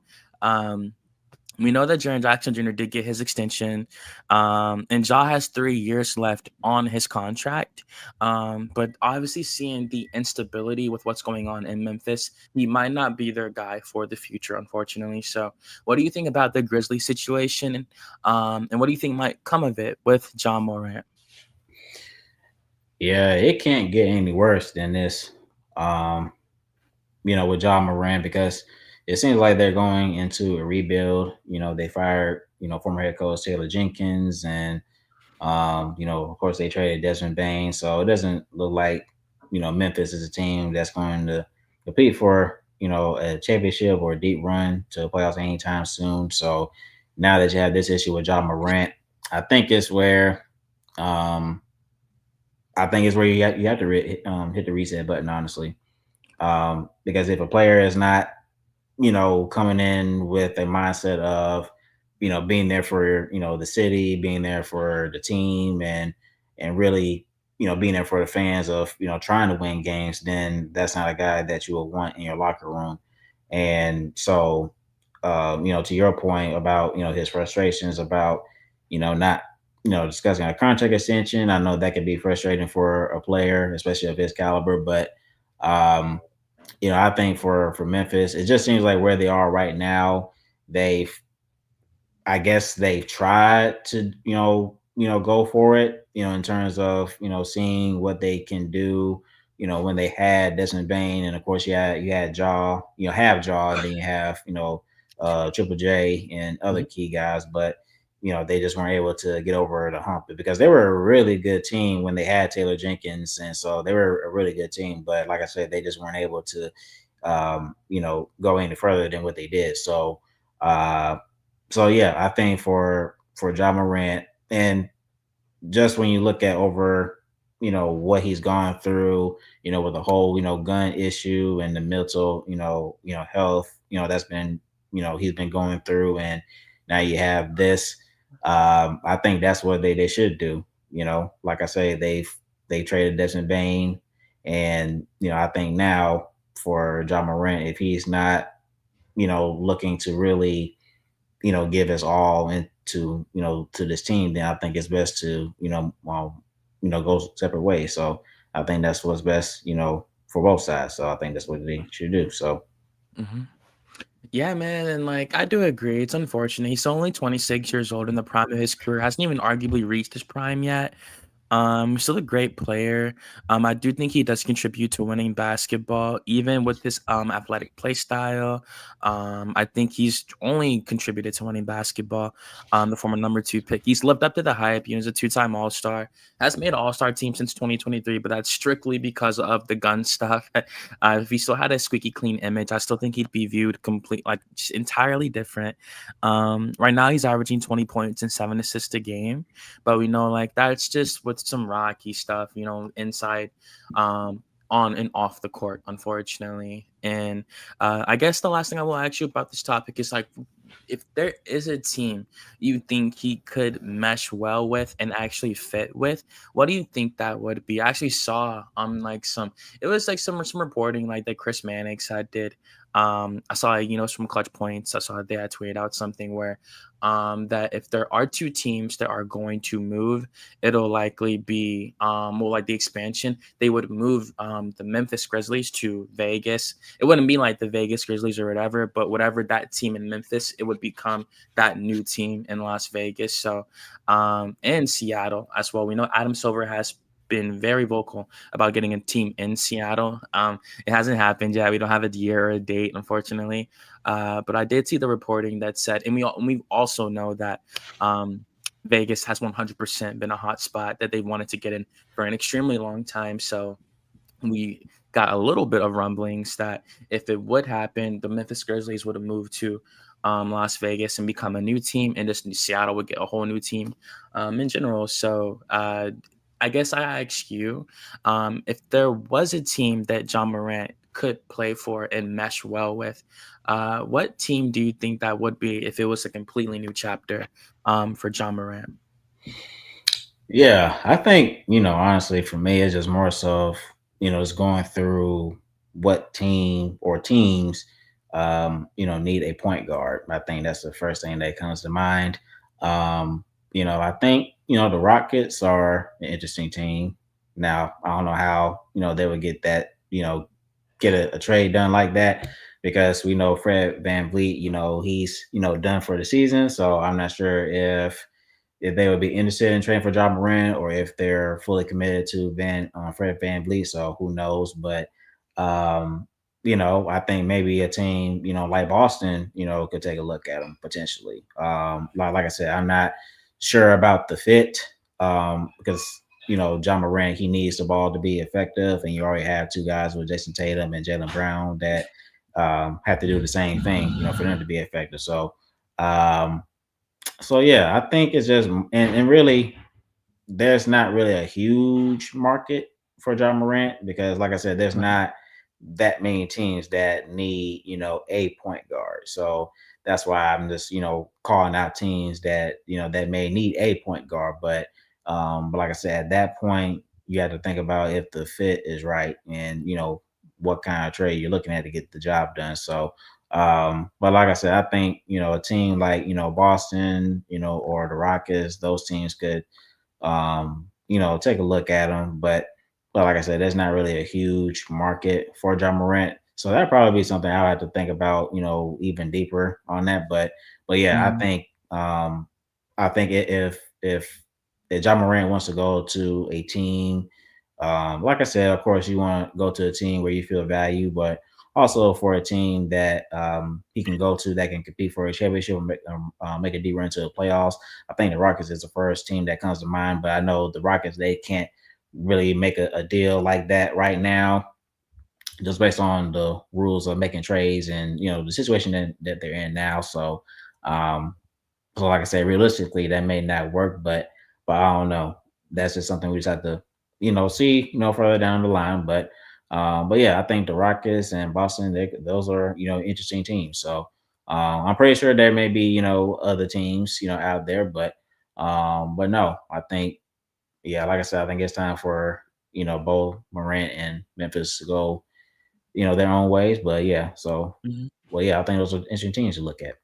we know that Jaren Jackson Jr. did get his extension, and Ja has 3 years left on his contract. But obviously, seeing the instability with what's going on in Memphis, he might not be their guy for the future, unfortunately. So, what do you think about the Grizzlies situation, and what do you think might come of it with John Morant? Yeah, it can't get any worse than this. Um, with John Moran, because it seems like they're going into a rebuild. They fired, former head coach Taylor Jenkins, and of course they traded Desmond Bain. So it doesn't look like, Memphis is a team that's going to compete for, a championship or a deep run to the playoffs anytime soon. So now that you have this issue with John Morant, I think it's where um you have to hit the reset button, honestly. Because if a player is not, coming in with a mindset of, being there for, the city, being there for the team, and really, being there for the fans of, trying to win games, then that's not a guy that you will want in your locker room. And so, to your point about, his frustrations about, not, discussing a contract extension, I know that could be frustrating for a player, especially of his caliber, but um, I think for Memphis, it just seems like where they are right now, they've I guess they've tried to, go for it, in terms of, seeing what they can do, when they had Desmond Bain, and of course you had Jaw, have Jaw, and then you have, Triple J and other key guys. But they just weren't able to get over the hump because they were a really good team when they had Taylor Jenkins, and so they were a really good team. But like I said, they just weren't able to, go any further than what they did. Uh, so yeah, I think for John Morant, and just when you look at over, what he's gone through, with the whole, gun issue and the mental, health, that's been, he's been going through, and now you have this. I think that's what they should do. Like I say, they traded Desmond Bain, and I think now for John Morant, if he's not, looking to really, give his all into, to this team, then I think it's best to, go separate ways. So I think that's what's best, for both sides. So I think that's what they should do. So Mhm. Yeah, man, and like I do agree. It's unfortunate. He's only 26 years old in the prime of his career. Hasn't even arguably reached his prime yet. Still a great player. I do think he does contribute to winning basketball, even with his athletic play style. I think he's only contributed to winning basketball. The former number two pick, he's lived up to the hype. He's a two-time All Star. Has made an All Star team since 2023, but that's strictly because of the gun stuff. If he still had a squeaky clean image, I still think he'd be viewed complete like just entirely different. Right now he's averaging 20 points and 7 assists a game, but we know like that's just with some rocky stuff, inside, on and off the court, unfortunately. And I guess the last thing I will ask you about this topic is like, if there is a team you think he could mesh well with and actually fit with, what do you think that would be? I actually saw like some, it was like some reporting like that Chris Mannix had did. I saw some Clutch Points. I saw they had tweeted out something where that if there are two teams that are going to move, it'll likely be well, like the expansion. They would move the Memphis Grizzlies to Vegas. It wouldn't be like the Vegas Grizzlies or whatever, but whatever that team in Memphis, it would become that new team in Las Vegas. So and Seattle as well. We know Adam Silver has been very vocal about getting a team in Seattle. It hasn't happened yet. We don't have a year or a date, unfortunately. But I did see the reporting that said, and we also know that Vegas has 100% been a hot spot that they wanted to get in for an extremely long time. So we got a little bit of rumblings that if it would happen, the Memphis Grizzlies would have moved to Las Vegas and become a new team, and just Seattle would get a whole new team in general. So I guess I ask you, if there was a team that John Morant could play for and mesh well with, what team do you think that would be if it was a completely new chapter for John Morant? yeah, I think, honestly, for me, it's just more so, it's going through what team or teams, need a point guard. I think that's the first thing that comes to mind. I think, the Rockets are an interesting team. Now, I don't know how, they would get that, get a trade done like that because we know Fred Van Vliet, he's, done for the season. So I'm not sure if they would be interested in trading for John Moran or if they're fully committed to Fred Van Vliet. So who knows? But I think maybe a team, like Boston, could take a look at him potentially. Like I said, I'm not sure about the fit because John Moran, he needs the ball to be effective, and you already have two guys with Jason Tatum and Jalen Brown that have to do the same thing, for them to be effective. Um, so yeah, I think it's just and really there's not really a huge market for John Morant because, like I said, there's Right. not that many teams that need, a point guard. So that's why I'm just, calling out teams that, that may need a point guard. But like I said, at that point, you have to think about if the fit is right and, what kind of trade you're looking at to get the job done. So, but like I said, I think, a team like, Boston, or the Rockets, those teams could take a look at them. But like I said, there's not really a huge market for John Morant. So that'd probably be something I'll have to think about, even deeper on that. But yeah, I Mhm. think if John Morant wants to go to a team, like I said, of course you want to go to a team where you feel value, but also for a team that he can go to that can compete for a championship or make a deep run to the playoffs. I think the Rockets is the first team that comes to mind, but I know the Rockets, they can't really make a deal like that right now, just based on the rules of making trades and the situation that they're in now. Um, so like I said, realistically, that may not work, but I don't know. That's just something we just have to see further down the line. But yeah, I think the Rockets and Boston, those are interesting teams. So I'm pretty sure there may be other teams out there, but no, I think yeah, like I said, I think it's time for both Morant and Memphis to go their own ways. But yeah, Mhm. well, yeah, I think those are interesting teams to look at.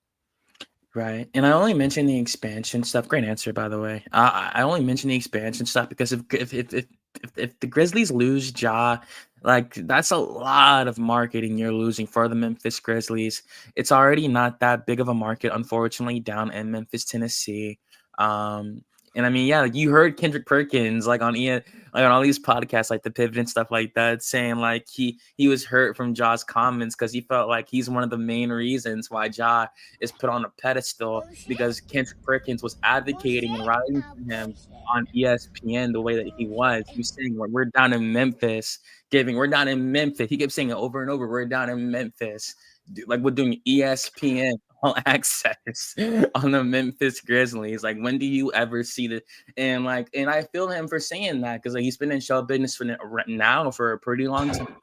Right. And I only mentioned the expansion stuff. Great answer, by the way. I only mentioned the expansion stuff because if the Grizzlies lose Ja, like that's a lot of marketing you're losing for the Memphis Grizzlies. It's already not that big of a market, unfortunately, down in Memphis, Tennessee. Um, and I mean, yeah, like you heard Kendrick Perkins like like on all these podcasts, like the Pivot and stuff like that, saying like he was hurt from Ja's comments because he felt like he's one of the main reasons why Ja is put on a pedestal because Kendrick Perkins was advocating and writing for him on ESPN the way that he was. He was saying, like, we're down in Memphis, we're down in Memphis. He kept saying it over and over, we're down in Memphis. Like we're doing ESPN all access on the Memphis Grizzlies. Like, when do you ever see the and I feel him for saying that because like he's been in show business for now for a pretty long time.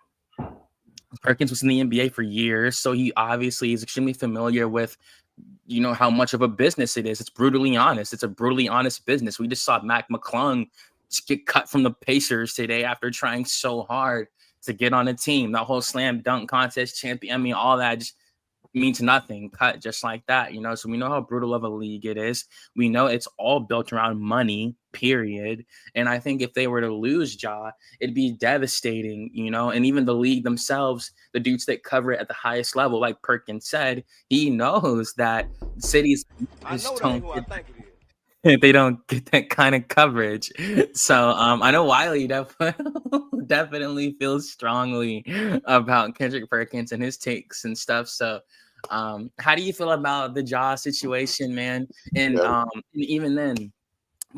Perkins was in the NBA for years, so he obviously is extremely familiar with how much of a business it is. It's brutally honest. It's a brutally honest business. We just saw Mac McClung just get cut from the Pacers today after trying so hard to get on a team. That whole slam dunk contest champion, I mean, all that just means nothing, cut just like that. So we know how brutal of a league it is. We know it's all built around money, period. And I think if they were to lose Ja, it'd be devastating. And even the league themselves, the dudes that cover it at the highest level, like Perkins said, he knows that cities I just know that ain't don't who I get think it is. they don't get that kind of coverage. So I know Wiley definitely feels strongly about Kendrick Perkins and his takes and stuff. So how do you feel about the Ja situation, man? And even then,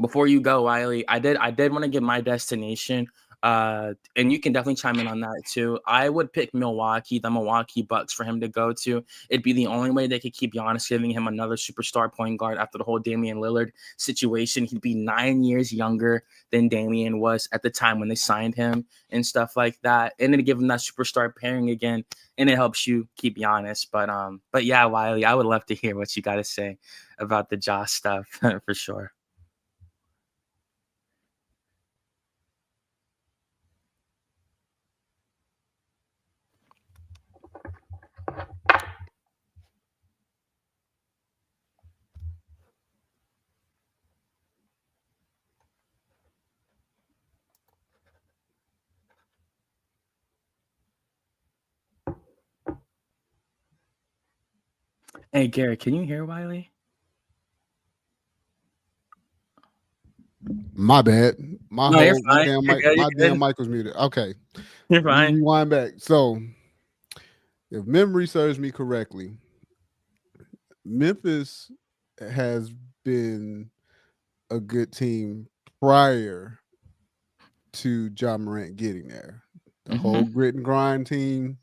before you go, Wiley, I did want to get my destination. And you can definitely chime in on that too. I would pick Milwaukee, the Milwaukee Bucks, for him to go to. It'd be the only way they could keep Giannis, giving him another superstar point guard after the whole Damian Lillard situation. He'd be 9 years younger than Damian was at the time when they signed him and stuff like that. And then give him that superstar pairing again, and it helps you keep Giannis. But yeah, Wiley, I would love to hear what you got to say about the Josh stuff for sure. Hey, Garrett, can you hear Wiley? My bad. No, you're My fine. damn You're mic. good. My You're damn good. mic was muted. Okay, You're let me fine. rewind back. So, if memory serves me correctly, Memphis has been a good team prior to John Morant getting there. The whole grit and grind team.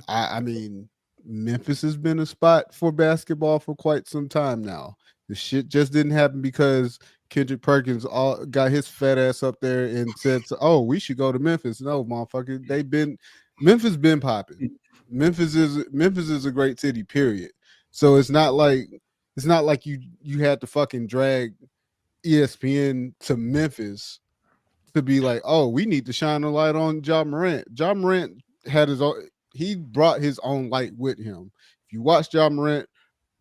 I mean, Memphis has been a spot for basketball for quite some time now. The shit just didn't happen because Kendrick Perkins got his fat ass up there and said, "Oh, we should go to Memphis." No, motherfucker, Memphis been popping. Memphis is a great city. Period. So it's not like you had to fucking drag ESPN to Memphis to be like, oh, we need to shine a light on John Morant. John Morant had his own. He brought his own light with him. If you watch John Morant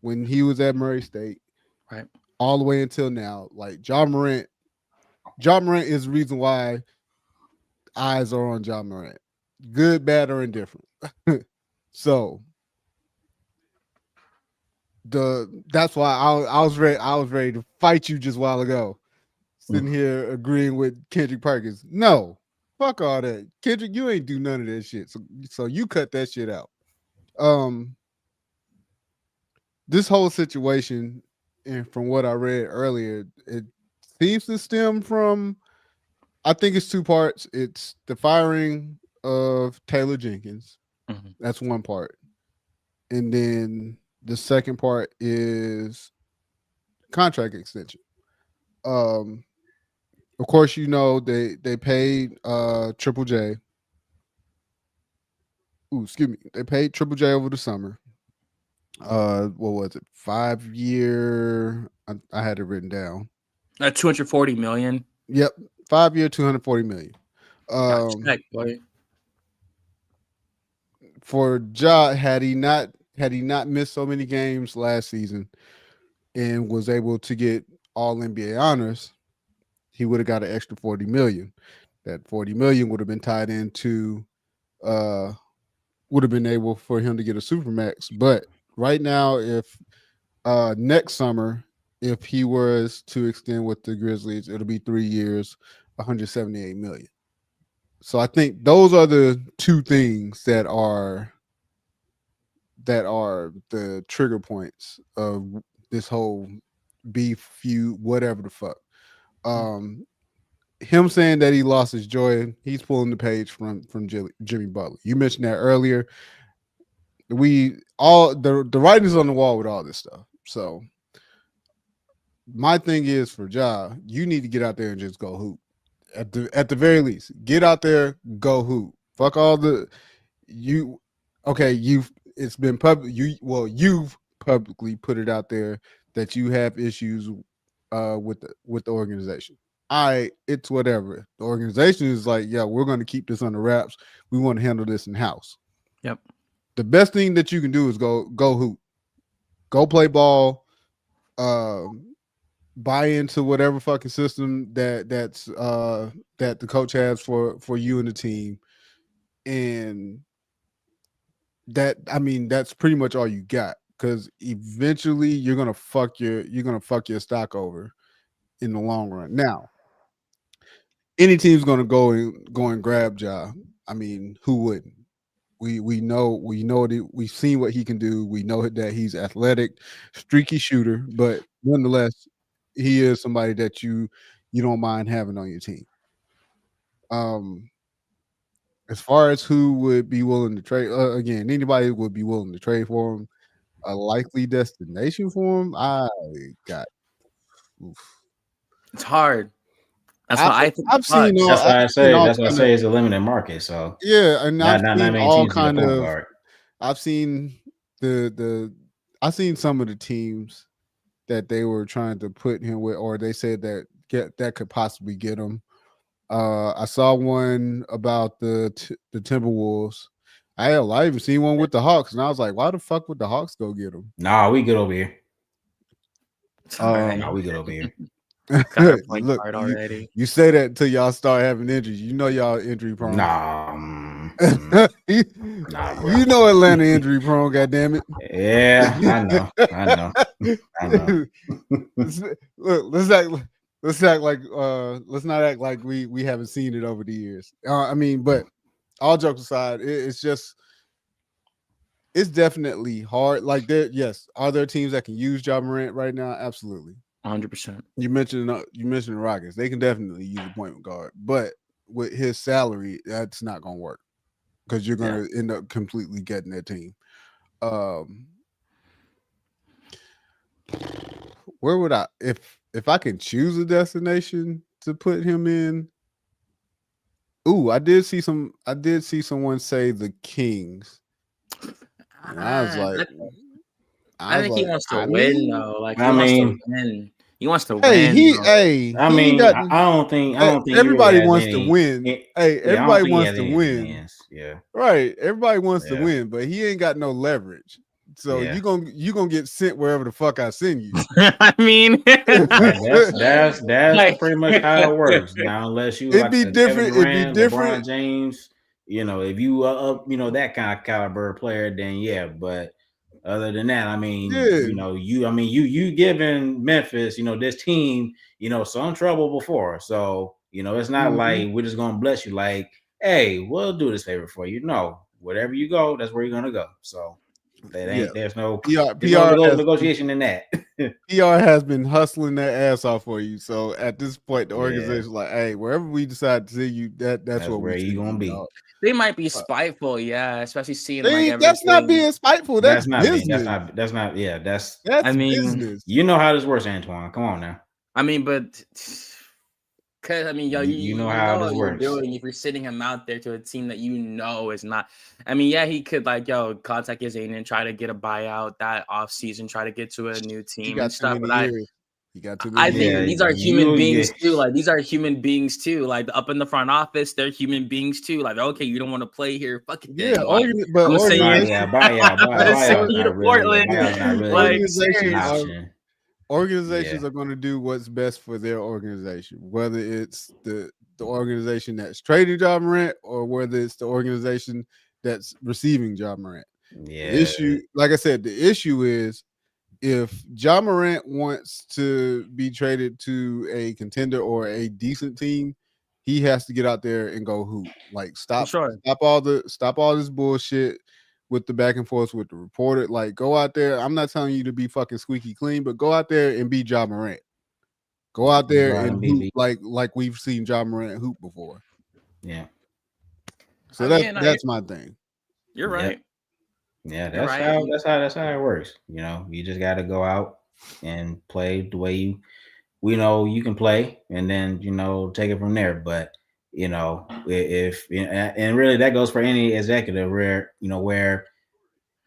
when he was at Murray State, Right. all the way until now, like John Morant is the reason why eyes are on John Morant, good, bad, or indifferent. So that's why I was ready to fight you just a while ago, sitting here agreeing with Kendrick Perkins. No, Fuck all that. Kendrick, you ain't do none of that shit. So you cut that shit out. This whole situation, and from what I read earlier, it seems to stem from, I think it's two parts. It's the firing of Taylor Jenkins. Mhm. That's one part. And then the second part is contract extension. Of course, you know they paid Triple J. Ooh, excuse me. They paid Triple J over the summer. What was it? 5-year. I had it written down. 240 million. Yep, 5-year, 240 million. Check, boy. For Ja, had he not missed so many games last season and was able to get all NBA honors, he would have got an extra 40 million. That 40 million would have been tied into would have been able for him to get a supermax. But right now, if next summer, if he was to extend with the Grizzlies, it'll be 3 years, 178 million. So I think those are the two things that are the trigger points of this whole beef feud, whatever the fuck. Him saying that he lost his joy, he's pulling the page from Jimmy Butler. You mentioned that earlier. We all the writing's on the wall with all this stuff. So my thing is for Ja, you need to get out there and just go hoop. At the very least, get out there, go hoop. Fuck all the it's been public. You've publicly put it out there that you have issues with the organization. It's whatever. The organization is like, yeah, we're going to keep this under wraps. We want to handle this in house. Yep. The best thing that you can do is go hoop, go play ball, buy into whatever fucking system that the coach has for you and the team, and that's pretty much all you got. Because eventually you're gonna fuck your stock over in the long run. Now, any team's gonna go and grab Ja. I mean, who wouldn't? We know that we've seen what he can do. We know that he's athletic, streaky shooter, but nonetheless, he is somebody that you don't mind having on your team. As far as who would be willing to trade, again, anybody would be willing to trade for him. A likely destination for him, oof. It's hard. That's what I think. I've seen all. That's why I say. all That's why I kind say of- it's a limited market. So yeah, and not I've seen many all teams need a kind point of. guard. I've seen I've seen some of the teams that they were trying to put him with, or they said that could possibly get him. I saw one about the Timberwolves. I even seen one with the Hawks, and I was like, why the fuck would the Hawks go get him? Nah, we good over here. It's all right. Nah, we good over here. Got our point Look, guard already. you say that until y'all start having injuries. You know y'all injury prone. Nah, you bro. know Atlanta injury prone. Goddamn it. Yeah, I know. Look, let's not act like we haven't seen it over the years. But all jokes aside, it's definitely hard. Like are there teams that can use Ja Morant right now? Absolutely. 100%. You mentioned the Rockets. They can definitely use a point guard, but with his salary, that's not going to work because you're going to end up completely getting that team. Where would I, if I can choose a destination to put him in? Ooh, I did see someone say the Kings, and I was like. I think he wants to win though. Like he wants to win. He wants to win. I don't think everybody really wants to win. Everybody wants to win. Yeah. Right. Everybody wants to win, but he ain't got no leverage. So you gonna get sent wherever the fuck I send you. I mean, that's like, pretty much how it works. Now, unless you it'd be different. Durant, LeBron James, if you up, that kind of caliber player, then yeah. But other than that, I mean, you giving Memphis, this team, some trouble before. So You know, it's not like we're just gonna bless you. Like, hey, we'll do this favor for you. No, wherever you go, that's where you're gonna go. So that ain't. There's no negotiation in that. PR has been hustling that ass off for you. So at this point, the organization like, hey, wherever we decide to see you, that's where where you gonna be. They might be spiteful, yeah, especially seeing that's not being spiteful. That's not business. That's not. Yeah, that's I mean, business. You know how this works, Antoine. Come on now. I mean, but because I mean, yo, you know how this what works. you're doing if you're sitting him out there to a team that you know is not. I mean, yeah, he could like contact his agent and try to get a buyout that off season, try to get to a new team and stuff. But I think these are human beings too. Like these are human beings too. Like up in the front office, they're human beings too. Like okay, you don't want to play here, fuck it. Yeah, but I'm saying, organizations are going to do what's best for their organization, whether it's the organization that's trading Ja Morant or whether it's the organization that's receiving Ja Morant. Yeah. The issue, like I said, the issue is if Ja Morant wants to be traded to a contender or a decent team, he has to get out there and go hoop. Like stop all this bullshit with the back and forth with the reporter. Like go out there. I'm not telling you to be fucking squeaky clean, but go out there and be Ja Morant. Go out there and hoop like we've seen Ja Morant hoop before. Yeah. So that's my thing. You're right. Yeah, that's how it works. You know, you just got to go out and play the way we know you can play, and then take it from there. But if and really that goes for any executive where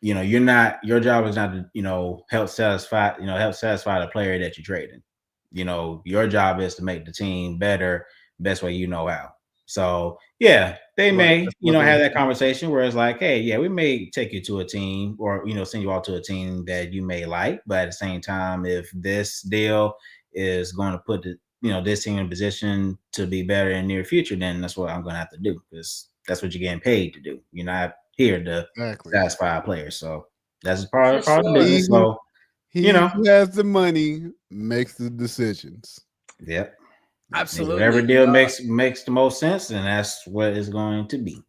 you're not, your job is not to help satisfy the player that you're trading. Your job is to make the team better, best way you know how. So yeah, they may have that conversation where it's like, hey, yeah, we may take you to a team or send you all to a team that you may like, but at the same time, if this deal is going to put this team in position to be better in the near future, then that's what I'm going to have to do, because that's what you're getting paid to do. You're not here to satisfy a player, so that's part of the business. So who has the money makes the decisions. Yep. Absolutely. Whatever deal makes the most sense, and that's what it's going to be.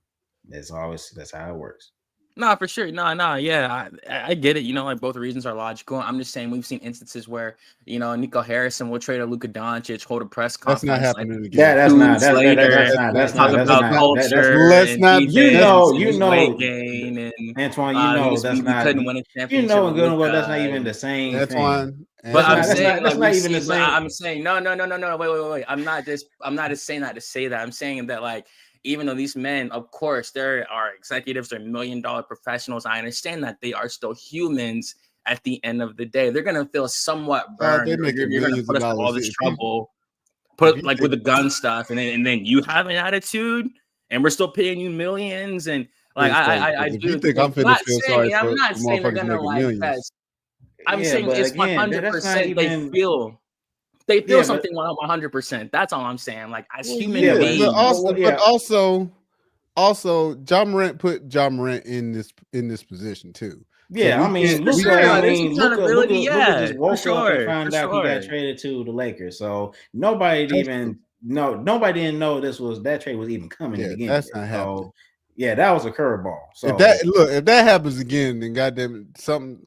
That's how it works. No, for sure. No. Yeah, I get it. Like both reasons are logical. I'm just saying we've seen instances where Nico Harrison will trade a Luka Doncic, hold a press conference. That's not happening again. Yeah, that's not. Let's not. Gain and Antoine. That's not. Couldn't win a championship. That's not even the same thing. But I'm saying that's not even the same. I'm saying no. Wait. I'm not just saying that to say that. I'm saying that like, even though these men, of course, there are executives, they're $1 million professionals. I understand that they are still humans at the end of the day. They're gonna feel somewhat burned. You're gonna put us in all this trouble, with the gun stuff, and then you have an attitude, and we're still paying you millions. And like I do. You think I'm finna feel sorry for I'm not saying they're gonna like that. I'm saying it's 100%. They feel something 100%. That's all I'm saying. Like as human beings, also, Ja Morant put Ja Morant in this position too. Yeah, so I mean, Luka just woke up and found out he got traded to the Lakers. So nobody didn't know that trade was even coming to begin with. Not happening. So yeah, that was a curveball. So if that happens again, then goddamn something.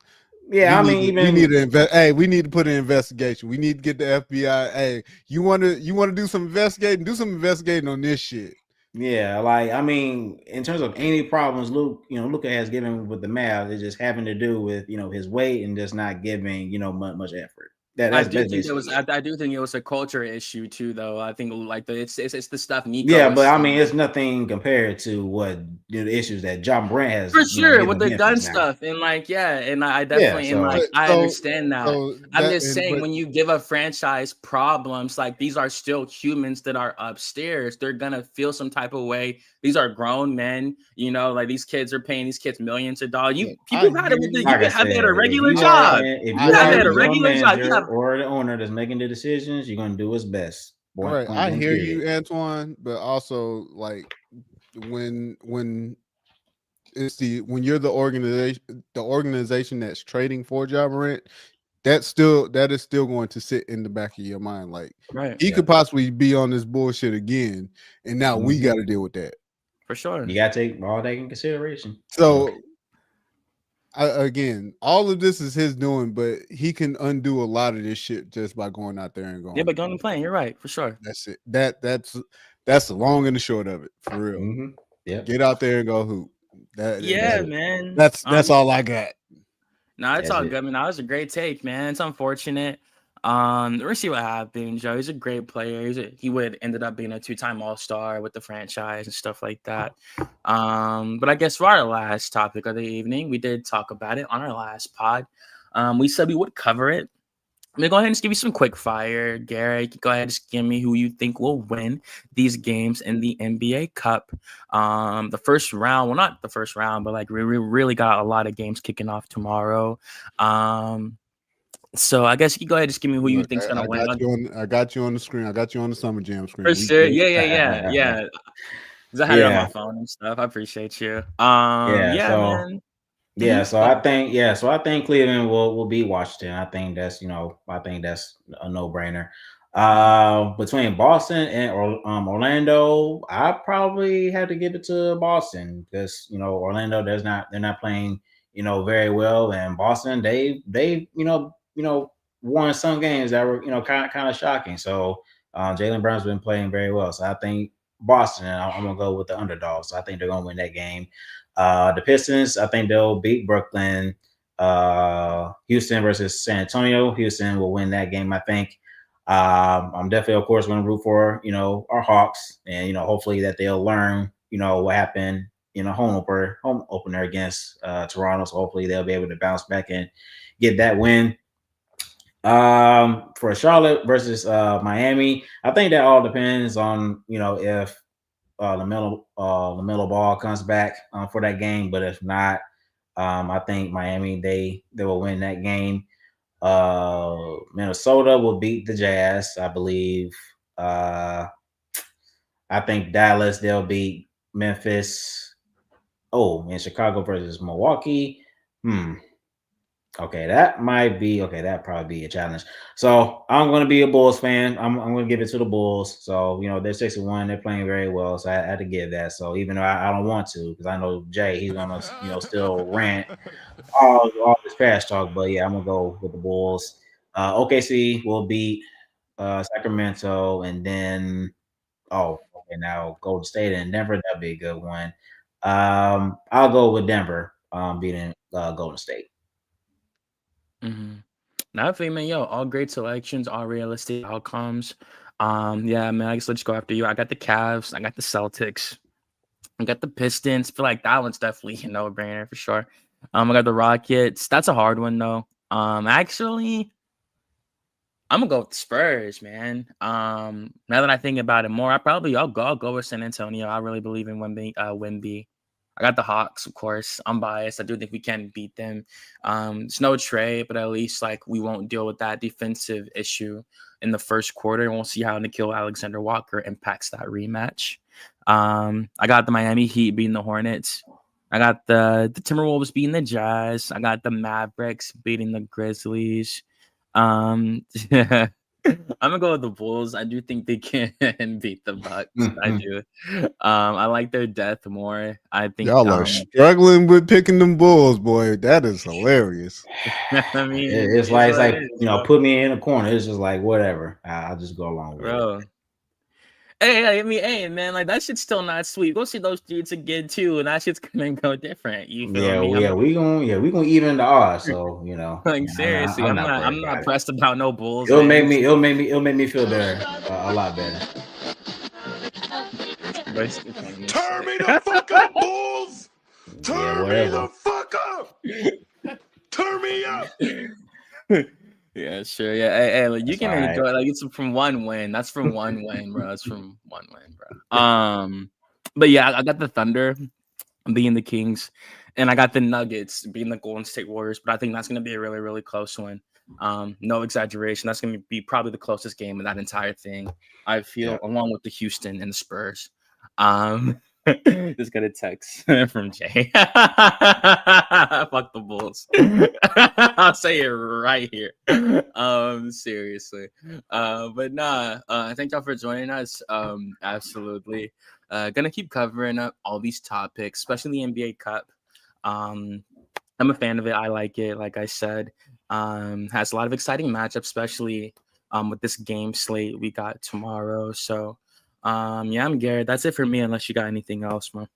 Yeah, we need to invest. Hey, we need to put an investigation. We need to get the FBI. Hey, you want to do some investigating? Do some investigating on this shit. Yeah, like I mean, in terms of any problems, Luka has given with the Mavs, it's just having to do with his weight and just not giving much effort. I do think it was a culture issue too, though. I think like it's the stuff Nico. Yeah, but I mean, it's nothing compared to what the issues that Ja Morant has for sure with the gun stuff and like and I definitely I understand that. I'm just saying when you give a franchise problems, like these are still humans that are upstairs. They're gonna feel some type of way. These are grown men, like these kids are paying these kids millions of dollars. People had it with you have had a regular job. If you have a regular job, or the owner that's making the decisions, you're gonna do his best. Right, I hear you, Antoine, but also like when you're the organization that's trading for Ja Morant, that is still going to sit in the back of your mind. Like Right. he Yeah. could possibly be on this bullshit again, and now we got to deal with that. For sure. You gotta take all that in consideration. So again, all of this is his doing, but he can undo a lot of this shit just by going out there and going. Yeah, but going and playing, you're right, for sure. That's it. That's the long and the short of it, for real. Mm-hmm. Yeah. Get out there and go hoop. Yeah, man. That's all I got. No, it's That's all it. good. I mean, that was a great take, man. It's unfortunate. We'll see what happens, Joe. He's a great player. He would ended up being a 2-time All-Star with the franchise and stuff like that. But I guess for our last topic of the evening, we did talk about it on our last pod. We said we would cover it. I'm gonna go ahead and just give you some quick fire. Garrett, go ahead and just give me who you think will win these games in the NBA Cup. The first round, well, not the first round, but like we really got a lot of games kicking off tomorrow. So I guess you can go ahead and just give me who you Look, think's gonna win. I got you on the screen. I got you on the Summer Jam screen. For sure. Yeah. Because I had it on my phone and stuff. I appreciate you. Man. Yeah, so I think Cleveland will beat Washington. I think that's a no-brainer. Between Boston and Orlando, I probably have to give it to Boston because Orlando they're not playing very well, and Boston they won some games that were kind of shocking. So Jaylen Brown's been playing very well, so I think Boston. And I'm gonna go with the underdogs. So I think they're gonna win that game. The Pistons, I think they'll beat Brooklyn. Houston versus San Antonio. Houston will win that game, I think. I'm definitely, of course, going to root for our Hawks, and hopefully that they'll learn what happened in a home opener against Toronto. So hopefully they'll be able to bounce back and get that win. For Charlotte versus Miami, I think that all depends on if LaMelo Ball comes back for that game, but if not, I think Miami they will win that game. Minnesota will beat the Jazz, I believe. I think Dallas they'll beat Memphis. Oh, and Chicago versus Milwaukee. Okay, that'd probably be a challenge. So I'm going to be a Bulls fan. I'm going to give it to the Bulls. So they're 6-1. They're playing very well. So I had to give that. So even though I don't want to, because I know Jay, he's going to still rant all this trash talk. But yeah, I'm going to go with the Bulls. OKC will beat Sacramento, and then now Golden State and Denver. That'd be a good one. I'll go with Denver beating Golden State. Now, man, all great selections, all realistic outcomes. Yeah, man, I guess let's go after you. I got the Cavs, I got the Celtics, I got the Pistons. I feel like that one's definitely a no-brainer for sure. I got the Rockets. That's a hard one though. Actually, I'm gonna go with the Spurs, man. Now that I think about it more, I'll go with San Antonio. I really believe in Wemby. I got the Hawks, of course. I'm biased. I do think we can beat them. It's no trade, but at least we won't deal with that defensive issue in the first quarter. And we'll see how Nickeil Alexander-Walker impacts that rematch. I got the Miami Heat beating the Hornets. I got the Timberwolves beating the Jazz. I got the Mavericks beating the Grizzlies. I'm gonna go with the Bulls. I do think they can beat the Bucks. I do. I like their depth more. I think y'all are struggling with picking them Bulls, boy. That is hilarious. I mean, it's like put me in a corner. It's just like whatever. I'll just go along with it. Hey, man, that shit's still not sweet. Go see those dudes again too, and that shit's gonna go different. You feel me? We gonna even the odds. So seriously, I'm not pressed about no Bulls. It'll make me feel better, a lot better. Turn me the fuck up, Bulls! Turn me the fuck up! Turn me up! Yeah, sure. Yeah, hey, you can enjoy it's from one win. That's from one win, bro. It's from one win, bro. But yeah, I got the Thunder being the Kings, and I got the Nuggets being the Golden State Warriors. But I think that's gonna be a really, really close one. No exaggeration. That's gonna be probably the closest game of that entire thing. I feel, along with the Houston and the Spurs. Just got a text from Jay. Fuck the Bulls. I'll say it right here. Seriously. But nah. Thank y'all for joining us. Absolutely. Gonna keep covering up all these topics, especially the NBA Cup. I'm a fan of it. I like it. Like I said, has a lot of exciting matchups, especially with this game slate we got tomorrow. So. Yeah, I'm Garrett. That's it for me, unless you got anything else, man.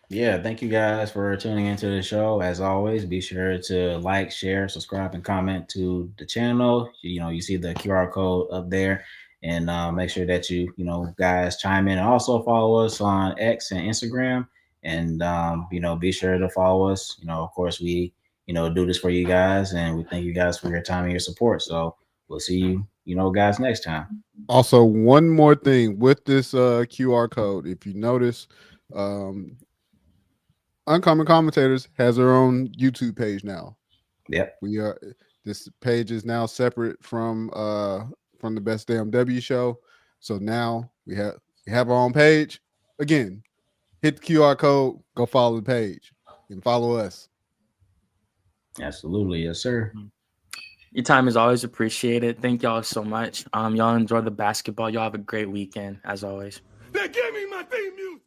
Yeah, thank you guys for tuning into the show. As always, be sure to like, share, subscribe, and comment to the channel. You see the QR code up there, and make sure that you guys chime in, and also follow us on X and Instagram, and be sure to follow us. Of course, we do this for you guys, and we thank you guys for your time and your support. So we'll see you guys next time. Also, one more thing with this QR code, if you notice, Uncommon Commentators has their own YouTube page now. Yep. This page is now separate from the Best Damn W show. So now we have our own page. Again, hit the QR code, go follow the page, and follow us. Absolutely, yes, sir. Your time is always appreciated. Thank y'all so much. Y'all enjoy the basketball. Y'all have a great weekend, as always. They gave me my theme music.